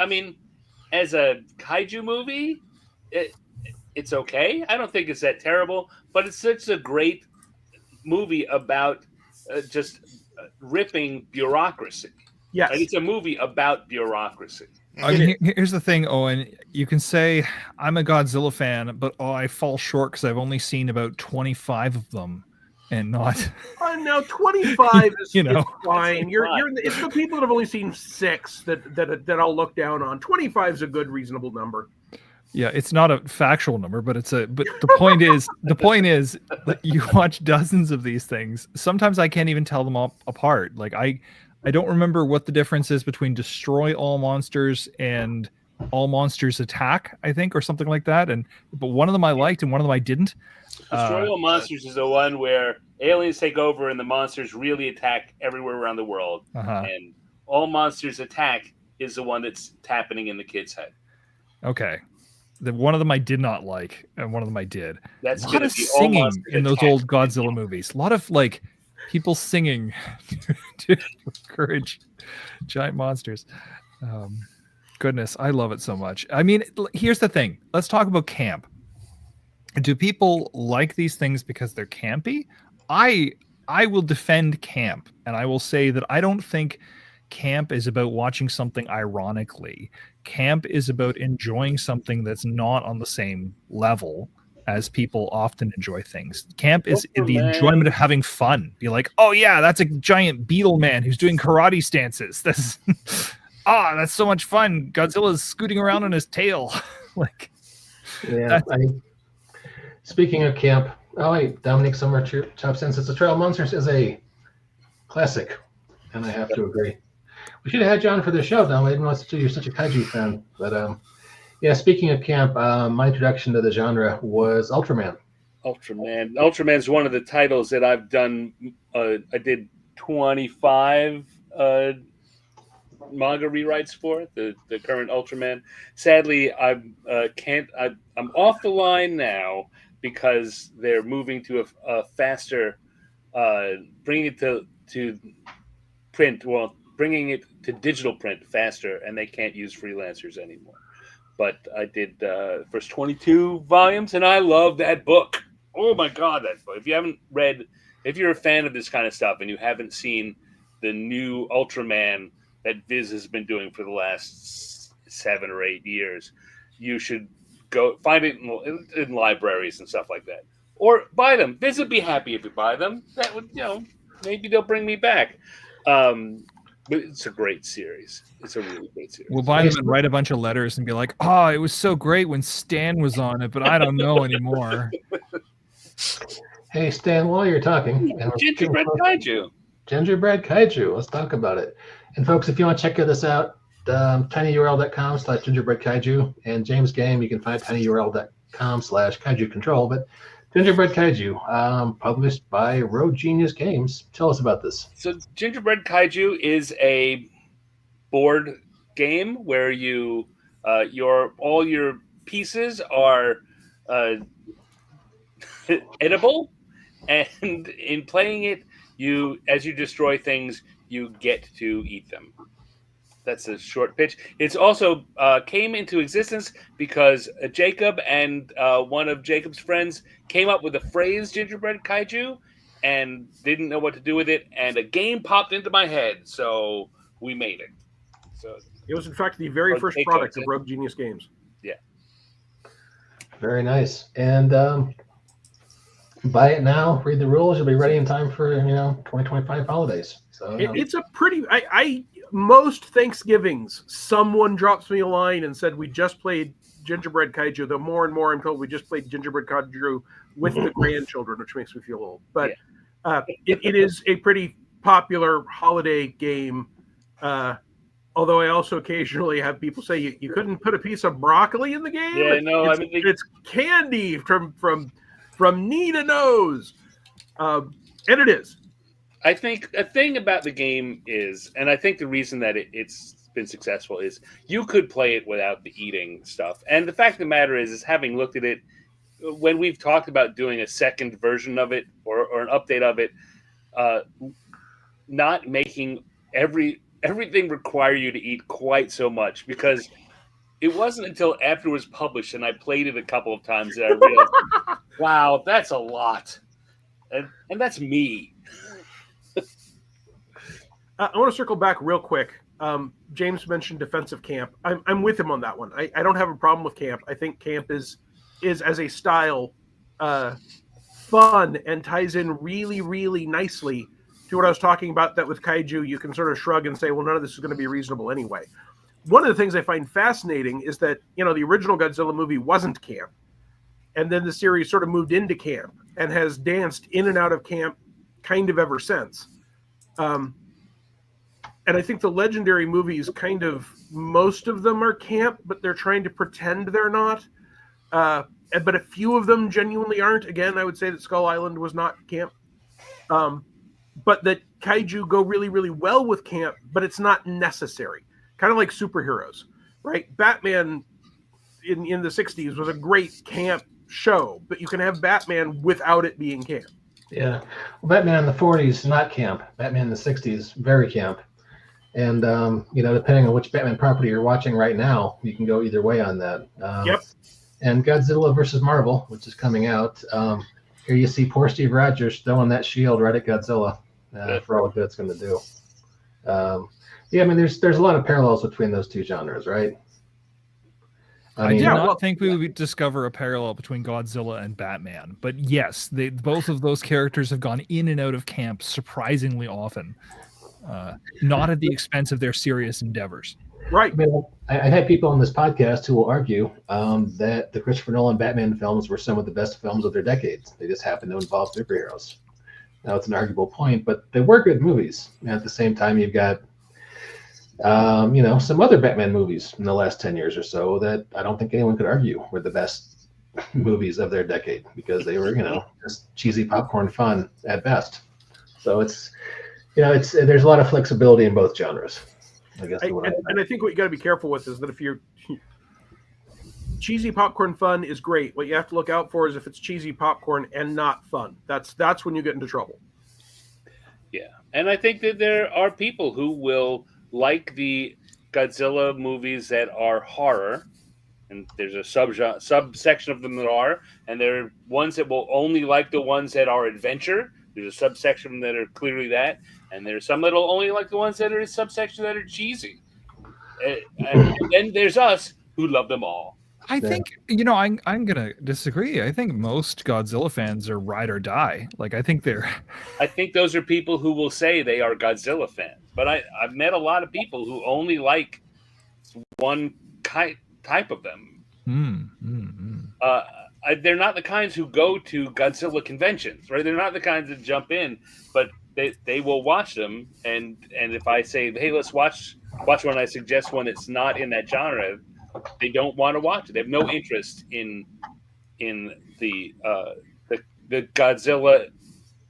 as a kaiju movie, it's okay. I don't think it's that terrible, but it's such a great movie about just ripping bureaucracy. Yes. Like, it's a movie about bureaucracy. I mean, here's the thing, Owen. You can say I'm a Godzilla fan, but I fall short because I've only seen about 25 of them, and not. Now 25 is fine. You're it's the people that have only seen 6 that I'll look down on. 25 is a good, reasonable number. Yeah, it's not a factual number, but the point is that you watch dozens of these things. Sometimes I can't even tell them all apart. Like I don't remember what the difference is between Destroy All Monsters and All Monsters Attack, I think, or something like that. But one of them I liked and one of them I didn't. Destroy All Monsters is the one where aliens take over and the monsters really attack everywhere around the world. And All Monsters Attack is the one that's happening in the kid's head. Okay. One of them I did not like, and one of them I did. That's a lot of singing in those old Godzilla movies. A lot of people singing to encourage giant monsters. Goodness, I love it so much. I mean, here's the thing. Let's talk about camp. Do people like these things because they're campy? I will defend camp, and I will say that I don't think camp is about watching something ironically. Camp is about enjoying something that's not on the same level as people often enjoy things. Camp is the enjoyment of having fun. Be like, oh yeah, that's a giant beetle man who's doing karate stances. That's that's so much fun. Godzilla's scooting around on his tail. Speaking of camp, Dominic Summer Chop Sense, it's a Trail of Monsters is a classic, and I have to agree. We should have had you on for the show, Dom. I didn't know you're such a kaiju fan. But speaking of camp, my introduction to the genre was Ultraman. Ultraman's one of the titles that I've done. I did 25 manga rewrites for the current Ultraman. Sadly, I'm off the line now because they're moving to a faster, bringing it to print. Well, bringing it to digital print faster, and they can't use freelancers anymore. But I did first 22 volumes, and I love that book. Oh my God, that book! If you're a fan of this kind of stuff and you haven't seen the new Ultraman that Viz has been doing for the last 7 or 8 years, you should go find it in libraries and stuff like that, or buy them. Viz would be happy if you buy them. That would, maybe they'll bring me back. But it's a great series. It's a really great series. We'll buy them and write a bunch of letters and be like, "Oh, it was so great when Stan was on it, but I don't know anymore." Hey, Stan, while you're talking, Gingerbread Kaiju. Gingerbread Kaiju. Let's talk about it. And folks, if you want to check this out, tinyurl.com/gingerbread-kaiju, and James Game, you can find tinyurl.com/kaiju control. But Gingerbread Kaiju, published by Road Genius Games. Tell us about this. So Gingerbread Kaiju is a board game where you all your pieces are edible, and in playing it, as you destroy things, you get to eat them. That's a short pitch. It's also came into existence because Jacob and one of Jacob's friends came up with the phrase Gingerbread Kaiju and didn't know what to do with it, and a game popped into my head, so we made it. So it was, in fact, the very first product of Rogue Genius Games. Yeah. Very nice. And buy it now, read the rules. You'll be ready in time for 2025 holidays. So it's a pretty. Most Thanksgivings, someone drops me a line and said, "We just played Gingerbread Kaiju." The more and more I'm told we just played Gingerbread Kaiju with the grandchildren, which makes me feel old. But it is a pretty popular holiday game. Although I also occasionally have people say you couldn't put a piece of broccoli in the game. Yeah, no, it's candy from knee to nose, and it is. I think a thing about the game is, and I think the reason that it's been successful is you could play it without the eating stuff. And the fact of the matter is having looked at it, when we've talked about doing a second version of it or an update of it, not making everything require you to eat quite so much, because it wasn't until after it was published and I played it a couple of times that I realized, wow, that's a lot. And that's me. I want to circle back real quick. James mentioned defensive camp. I'm with him on that one. I don't have a problem with camp. I think camp is as a style fun and ties in really, really nicely to what I was talking about, that with Kaiju you can sort of shrug and say, well, none of this is going to be reasonable anyway. One of the things I find fascinating is that, the original Godzilla movie wasn't camp. And then the series sort of moved into camp and has danced in and out of camp kind of ever since. And I think the Legendary movies most of them are camp, but they're trying to pretend they're not. But a few of them genuinely aren't. Again, I would say that Skull Island was not camp. But that Kaiju go really, really well with camp, but it's not necessary. Kind of like superheroes, right? Batman in the 60s was a great camp show, but you can have Batman without it being camp. Yeah. Well, Batman in the 40s, not camp. Batman in the 60s, very camp. And, depending on which Batman property you're watching right now, you can go either way on that. Yep. And Godzilla versus Marvel, which is coming out, here you see poor Steve Rogers throwing that shield right at Godzilla for all the good it's going to do. There's a lot of parallels between those two genres, right? I do not think we would discover a parallel between Godzilla and Batman. But yes, both of those characters have gone in and out of camp surprisingly often. Not at the expense of their serious endeavors. Right. I've had people on this podcast who will argue that the Christopher Nolan Batman films were some of the best films of their decades. They just happen to involve superheroes. Now, it's an arguable point, but they were good movies. And at the same time, you've got, some other Batman movies in the last 10 years or so that I don't think anyone could argue were the best movies of their decade, because they were, just cheesy popcorn fun at best. So it's there's a lot of flexibility in both genres, I guess. And I think what you got to be careful with is that if you're cheesy popcorn fun is great. What you have to look out for is if it's cheesy popcorn and not fun. That's when you get into trouble. Yeah, and I think that there are people who will like the Godzilla movies that are horror, and there's a subsection of them that are, and there are ones that will only like the ones that are adventure. There's a subsection that are clearly that, and there's some that'll only like the ones that are a subsection that are cheesy. And then there's us who love them all. I think, I'm gonna disagree. I think most Godzilla fans are ride or die. Like, I think I think those are people who will say they are Godzilla fans, but I've met a lot of people who only like one type of them. They're not the kinds who go to Godzilla conventions, right? They're not the kinds that jump in, but they will watch them. And if I say, hey, let's watch one, I suggest one that's not in that genre, they don't want to watch it. They have no interest in the Godzilla,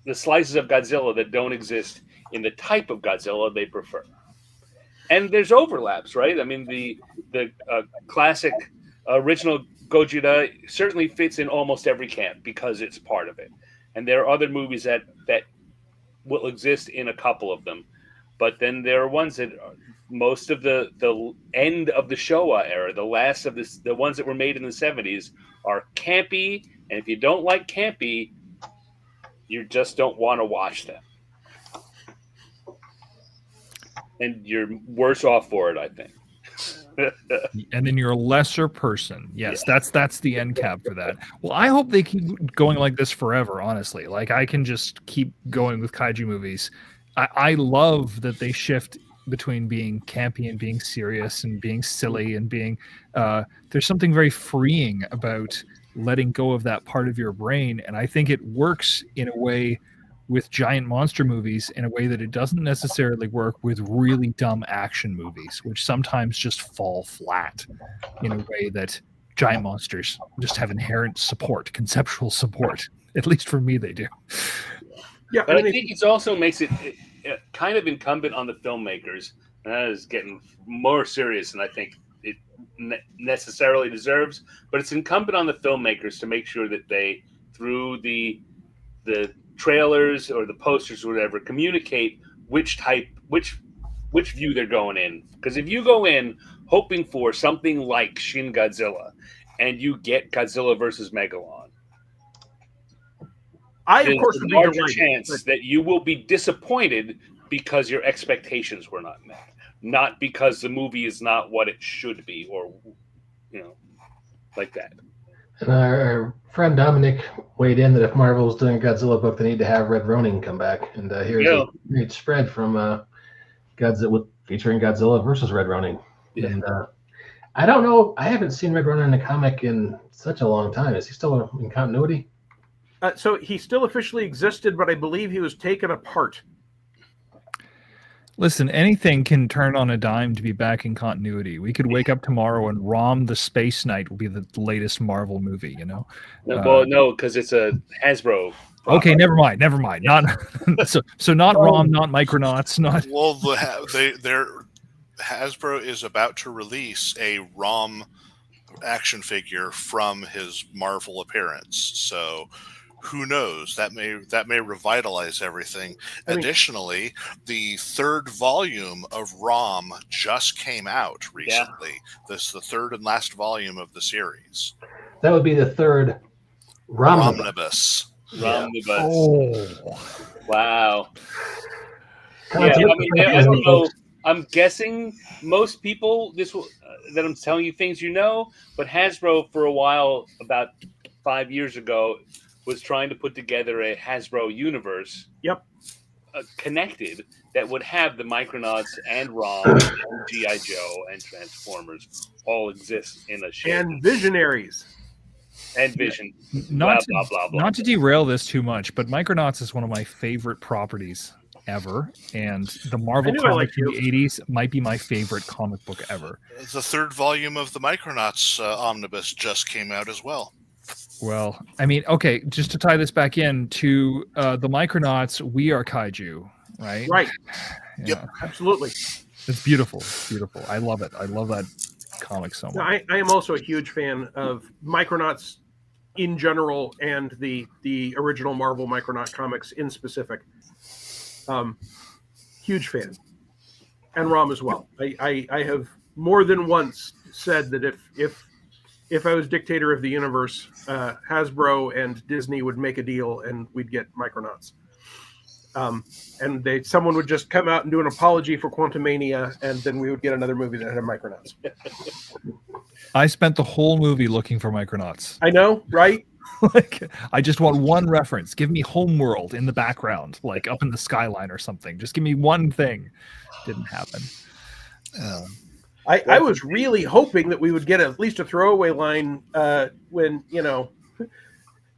the slices of Godzilla that don't exist in the type of Godzilla they prefer. And there's overlaps, right? I mean, the classic original Gojira certainly fits in almost every camp because it's part of it. And there are other movies that will exist in a couple of them. But then there are ones that most of the end of the Showa era, the last of the ones that were made in the 70s, are campy. And if you don't like campy, you just don't want to watch them. And you're worse off for it, I think. And then you're a lesser person. Yes, yeah. That's the end cap for that. Well, I hope they keep going like this forever, honestly. Like, I can just keep going with kaiju movies. I love that they shift between being campy and being serious and being silly and being there's something very freeing about letting go of that part of your brain. And I think it works in a way with giant monster movies in a way that it doesn't necessarily work with really dumb action movies, which sometimes just fall flat in a way that giant monsters just have inherent support, conceptual support. At least for me, they do. Yeah, but I think it also makes it kind of incumbent on the filmmakers, and that is getting more serious than I think it necessarily deserves, but it's incumbent on the filmmakers to make sure that they, through the trailers or the posters or whatever, communicate which view they're going in. Because if you go in hoping for something like Shin Godzilla and you get Godzilla versus Megalon, of course, there's a larger chance that you will be disappointed because your expectations were not met, not because the movie is not what it should be, or like that. And our friend Dominic weighed in that if Marvel's doing a Godzilla book, they need to have Red Ronin come back. And here's a great spread from Godzilla featuring Godzilla versus Red Ronin. Yeah. And I don't know, I haven't seen Red Ronin in a comic in such a long time. Is he still in continuity? So he still officially existed, but I believe he was taken apart. Listen, anything can turn on a dime to be back in continuity. We could wake up tomorrow and Rom the Space Knight will be the latest Marvel movie, No, no, because it's a Hasbro. Okay, never mind. Not so not Rom, not Micronauts, not. Well, Hasbro is about to release a Rom action figure from his Marvel appearance, so. Who knows? That may revitalize everything. Additionally, the third volume of ROM just came out recently. Yeah. This is the third and last volume of the series. That would be the third Romnibus. Romnibus. Oh. Wow. Yeah, I don't know. I'm guessing most people that I'm telling you things but Hasbro for a while, about 5 years ago, was trying to put together a Hasbro universe connected that would have the Micronauts and ROM and G.I. Joe and Transformers all exist in a shared and Visionaries. And Vision. Not to derail this too much, but Micronauts is one of my favorite properties ever, and the Marvel comic in the 80s might be my favorite comic book ever. The third volume of the Micronauts omnibus just came out as well. Well, I mean, okay, just to tie this back in to the Micronauts, we are Kaiju, right? Right. Yep. Absolutely. It's beautiful. It's beautiful. I love it. I love that comic so much. I am also a huge fan of Micronauts in general and the original Marvel Micronaut comics in specific. Huge fan. And ROM as well. I have more than once said that if I was dictator of the universe, Hasbro and Disney would make a deal and we'd get Micronauts. And someone would just come out and do an apology for Quantumania, and then we would get another movie that had Micronauts. I spent the whole movie looking for Micronauts. I know, right? Like, I just want one reference. Give me Homeworld in the background, like up in the skyline or something. Just give me one thing. Didn't happen. I was really hoping that we would get at least a throwaway line when,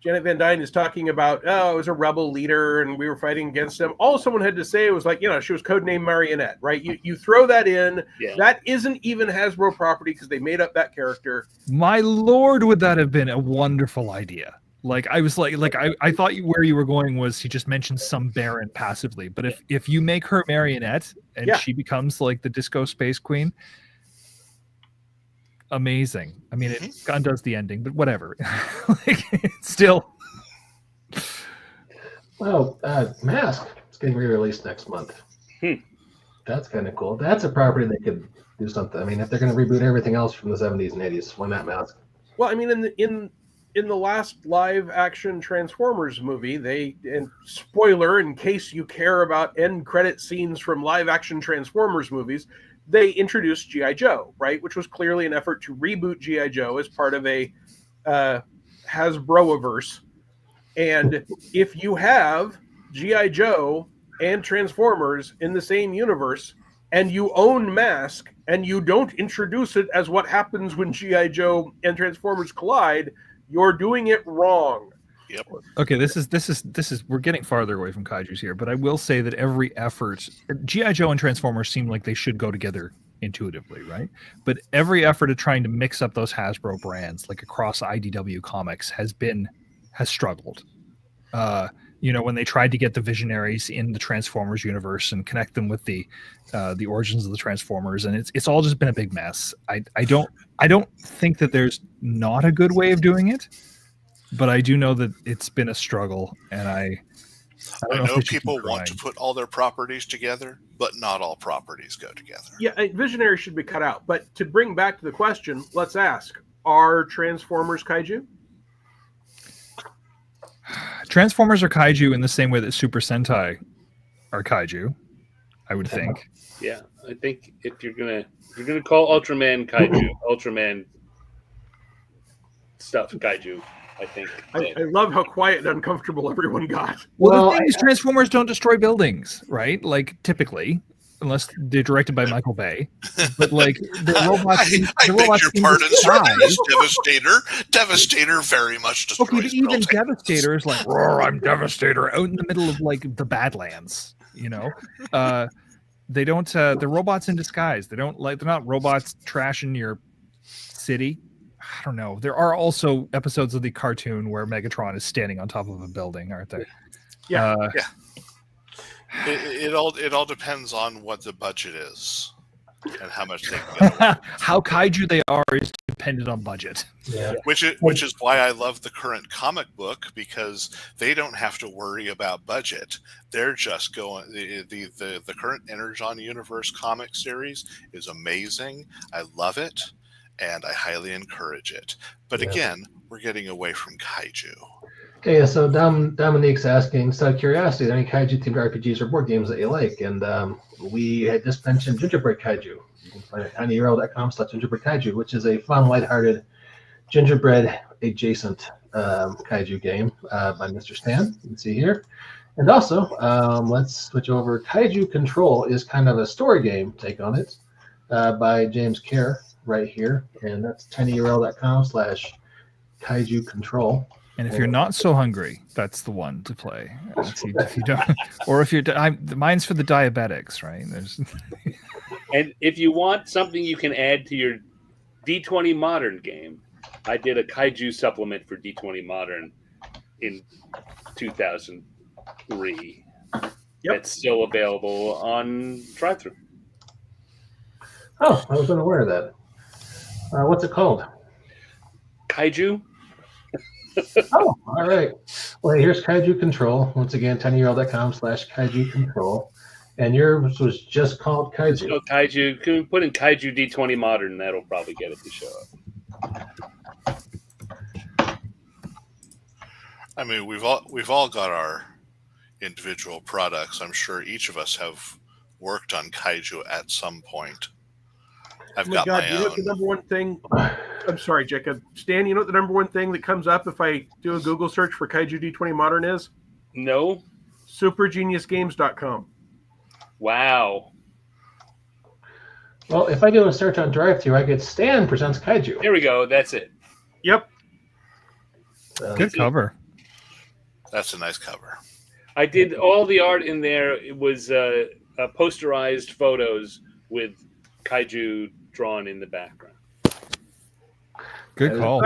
Janet Van Dyne is talking about, I was a rebel leader and we were fighting against him. All someone had to say was like, she was codenamed Marionette, right? You throw that in. Yeah. That isn't even Hasbro property because they made up that character. My Lord, would that have been a wonderful idea? Like, I was I thought where you were going was he just mentioned some Baron passively. But if you make her Marionette and she becomes like the Disco Space Queen, amazing. I mean, it undoes the ending, but whatever. Like, it's still. Well, Mask is getting re-released next month. That's kind of cool. That's a property that could do something. I mean, if they're going to reboot everything else from the 70s and 80s, why not Mask? Well, I mean, in the last live-action Transformers movie, and spoiler in case you care about end credit scenes from live-action Transformers movies, they introduced G.I. Joe, right? Which was clearly an effort to reboot G.I. Joe as part of a Hasbro-averse. And if you have G.I. Joe and Transformers in the same universe, and you own Mask, and you don't introduce it as what happens when G.I. Joe and Transformers collide, you're doing it wrong. Yep. Okay, this is we're getting farther away from Kaijus here, but I will say that every effort, G.I. Joe and Transformers seem like they should go together intuitively, right? But every effort of trying to mix up those Hasbro brands, like across IDW Comics, has struggled. When they tried to get the Visionaries in the Transformers universe and connect them with the origins of the Transformers, and it's all just been a big mess. I don't think that there's not a good way of doing it. But I do know that it's been a struggle, and I know people want to put all their properties together, but not all properties go together. Yeah, Visionary should be cut out. But to bring back to the question, let's ask, are Transformers Kaiju? Transformers are Kaiju in the same way that Super Sentai are Kaiju, I would think. Yeah, I think if you're gonna call Ultraman Kaiju, Ultraman stuff Kaiju. I think. I love how quiet and uncomfortable everyone got. Well, the thing is, Transformers don't destroy buildings, right? Like, typically, unless they're directed by Michael Bay. But like the robots, I beg your pardon, sir. Devastator very much destroys. Okay, but even Devastator is like, roar, I'm Devastator, out in the middle of like the Badlands. They don't. They're robots in disguise. They're not robots trashing your city. I don't know. There are also episodes of the cartoon where Megatron is standing on top of a building, aren't there? Yeah. Yeah. It all depends on what the budget is and how much they can get. How kaiju they are is dependent on budget. Yeah. Which is why I love the current comic book, because they don't have to worry about budget. They're just going. The current Energon Universe comic series is amazing. I love it. And I highly encourage it. But again, we're getting away from kaiju. Okay, so Dominique's asking, so out of curiosity, are there any kaiju-themed RPGs or board games that you like? And we had just mentioned Gingerbread Kaiju. You can find it at tinyurl.com/gingerbread kaiju, which is a fun, lighthearted, gingerbread-adjacent kaiju game by Mr. Stan. You can see here. And also, let's switch over. Kaiju Control is kind of a story game take on it by James Kerr. Right here, and that's tinyurl.com/kaiju control. And if you're not so hungry, that's the one to play. If you don't, or if you're, mine's for the diabetics, right? And if you want something you can add to your D20 Modern game, I did a Kaiju supplement for D20 Modern in 2003. Yep. It's still available on drive-thru. Oh, I was unaware of that. What's it called? Kaiju. Oh, all right. Well, here's Kaiju Control. Once again, tinyurl.com/kaiju control. And yours was just called Kaiju. So Kaiju. Can we put in Kaiju D20 Modern? That'll probably get it to show up. I mean, we've all got our individual products. I'm sure each of us have worked on Kaiju at some point. I've got my own. The number one thing I'm sorry, Jacob. Stan, you know what the number one thing that comes up if I do a Google search for Kaiju D20 Modern is? No. Supergeniusgames.com. Wow. Well, if I do a search on DriveThru, I get Stan Presents Kaiju. Here we go. That's it. Yep. Good cover. That's a nice cover. I did all the art in there. It was posterized photos with Kaiju drawn in the background. Good call.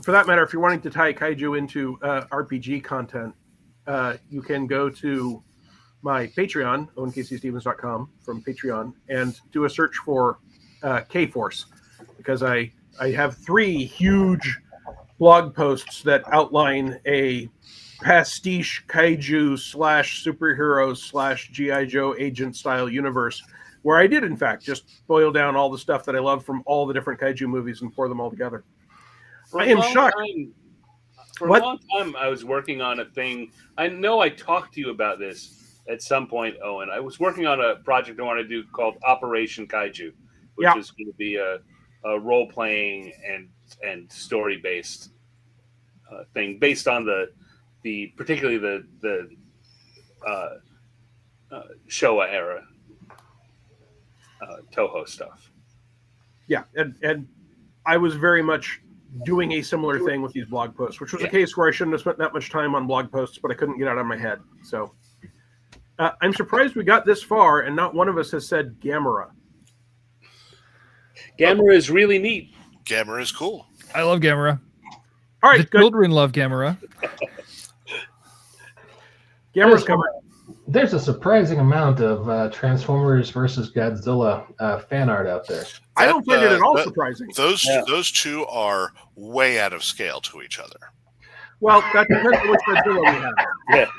For that matter, if you're wanting to tie Kaiju into RPG content, you can go to my Patreon, OwenKCStephens.com from Patreon, and do a search for K-Force, because I have 3 huge blog posts that outline a pastiche Kaiju / superhero / G.I. Joe agent style universe, where I did, in fact, just boil down all the stuff that I love from all the different Kaiju movies and pour them all together. I am shocked. For a long time, I was working on a thing. I know I talked to you about this at some point, Owen. I was working on a project I wanted to do called Operation Kaiju, which is going to be a role-playing and story-based thing based on particularly the Showa era Toho stuff. Yeah, and I was very much doing a similar thing with these blog posts, which was a case where I shouldn't have spent that much time on blog posts, but I couldn't get out of my head. So I'm surprised we got this far and not one of us has said Gamera. Gamera is really neat. Gamera is cool. I love Gamera. All right, the good. children love Gamera. Gamera's covered. There's a surprising amount of Transformers versus Godzilla fan art out there. I don't find it at all surprising. Those two are way out of scale to each other. Well, that depends on which Godzilla we have. Yeah.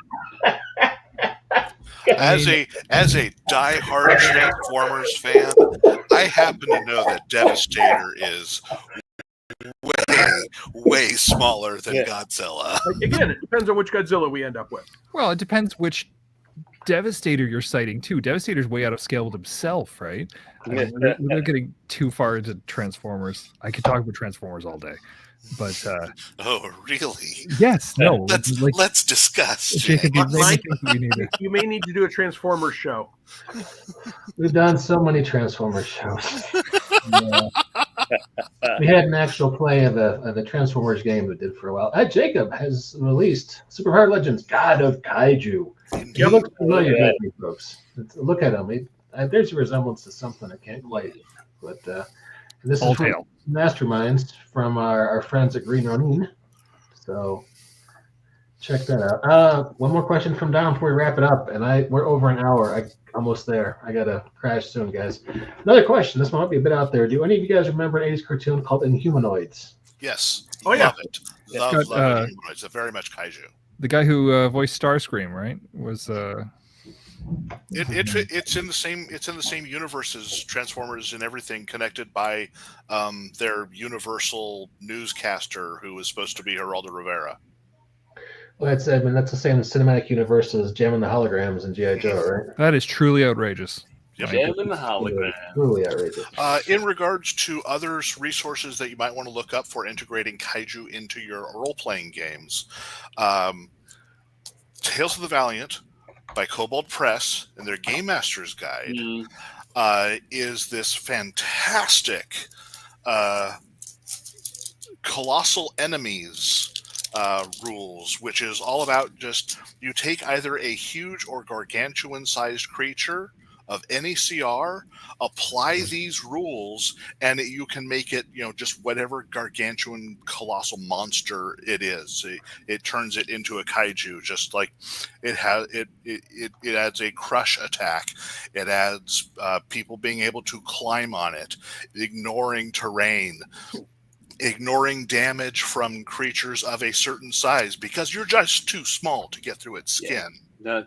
As a diehard Transformers fan, I happen to know that Devastator is way smaller than Godzilla. Again, it depends on which Godzilla we end up with. Well, it depends which Devastator you're citing too. Devastator's way out of scale with himself, right? I mean, we're getting too far into Transformers. I could talk about Transformers all day, but oh, really? Yes, no. Let's discuss. Jacob, you may need to do a Transformers show. We've done so many Transformers shows. We had an actual play of the Transformers game we did for a while. Jacob has released Super Hard Legends: God of Kaiju. He looks familiar to me, folks. Look at him. There's a resemblance to something I can't quite. But this is from Masterminds from our friends at Green Ronin. So check that out. One more question from Dom before we wrap it up. And we're over an hour. Almost there. I gotta crash soon, guys. Another question. This one might be a bit out there. Do any of you guys remember an 80s cartoon called Inhumanoids? Yes. Oh yeah. Love it. Love Inhumanoids. Very much Kaiju. The guy who voiced Starscream, right? Was it's in the same universe as Transformers and everything, connected by their Universal newscaster who was supposed to be Geraldo Rivera. Well, that's the same cinematic universe as Jam and the Holograms and G.I. Joe, right? That is truly outrageous. Jam and the Hologram. Truly outrageous. In regards to other resources that you might want to look up for integrating Kaiju into your role-playing games, Tales of the Valiant by Kobold Press and their Game Master's Guide is this fantastic colossal enemies rules, which is all about just you take either a huge or gargantuan-sized creature of any CR, apply these rules, and you can make it, just whatever gargantuan colossal monster it is. It turns it into a kaiju, just like it has. It adds a crush attack. It adds people being able to climb on it, ignoring terrain, ignoring damage from creatures of a certain size because you're just too small to get through its skin. Yeah.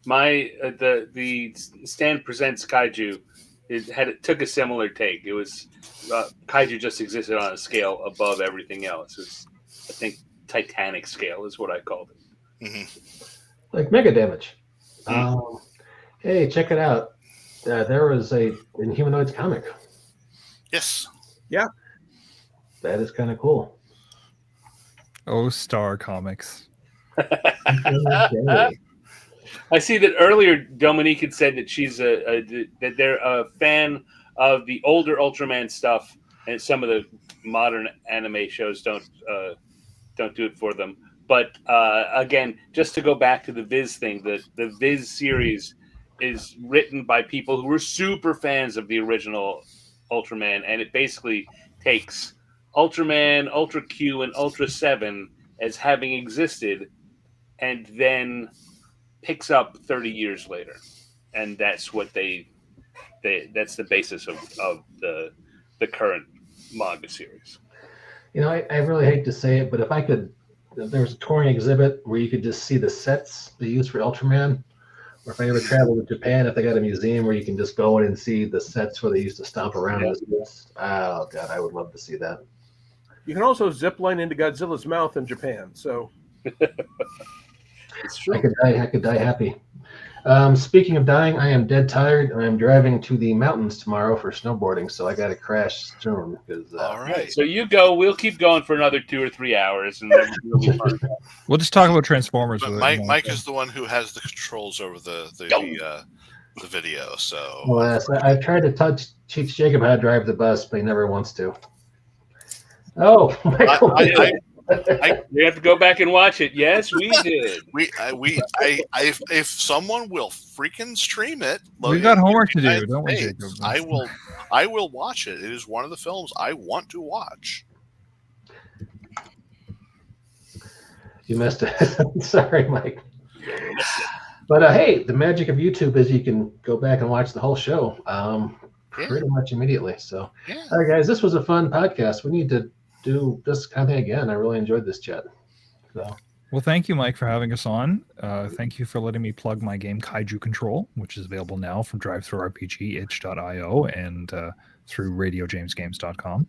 The Stand Presents Kaiju took a similar take. It was Kaiju just existed on a scale above everything else. It's, I think, Titanic scale is what I called it. Mm-hmm. Like Mega Damage. Hey, check it out. There was a Inhumanoids comic. Yes. Yeah. That is kind of cool. Oh, Star Comics. Okay. I see that earlier Dominique had said that she's that they're a fan of the older Ultraman stuff, and some of the modern anime shows don't do it for them. But again, just to go back to the Viz thing, the Viz series is written by people who were super fans of the original Ultraman, and it basically takes Ultraman, Ultra Q, and Ultra 7 as having existed, and then picks up 30 years later. And that's what that's the basis of the current manga series. You know, I really hate to say it, but if there was a touring exhibit where you could just see the sets they use for Ultraman, or if I ever travel to Japan, if they got a museum where you can just go in and see the sets where they used to stomp around. Oh, God, I would love to see that. You can also zip line into Godzilla's mouth in Japan. So It's true. I could die happy. Speaking of dying, I am dead tired. I'm driving to the mountains tomorrow for snowboarding, so I got to crash soon. All right. So you go. We'll keep going for another 2 or 3 hours, and then we'll be fine. We'll just talk about Transformers. But with Mike is the one who has the controls over the video. So Well, I tried to teach Jacob how to drive the bus, but he never wants to. Oh, Michael! We have to go back and watch it. Yes, we did. If someone will freaking stream it, We've got homework to do, don't we, Jacob? I will watch it. It is one of the films I want to watch. You missed it. Sorry, Mike. But hey, the magic of YouTube is you can go back and watch the whole show pretty much immediately. So, all right, guys, this was a fun podcast. We need to do this kind of thing again. I really enjoyed this chat. So, well, thank you, Mike, for having us on. Thank you for letting me plug my game Kaiju Control, which is available now from DriveThruRPG, itch.io, and through RadioJamesGames.com.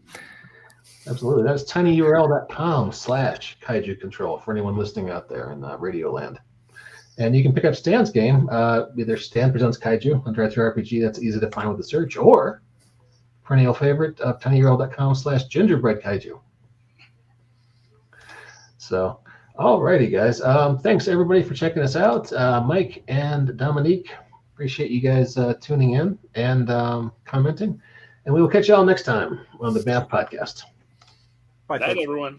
Absolutely. That's tinyurl.com/Kaiju Control for anyone listening out there in Radio Land. And you can pick up Stan's game, either Stan Presents Kaiju on DriveThruRPG. That's easy to find with the search, or perennial favorite of tinyurl.com/Gingerbread Kaiju. So, alrighty, guys. Thanks everybody for checking us out. Mike and Dominique, appreciate you guys tuning in and commenting. And we will catch you all next time on the BAMF podcast. bye, Night, everyone.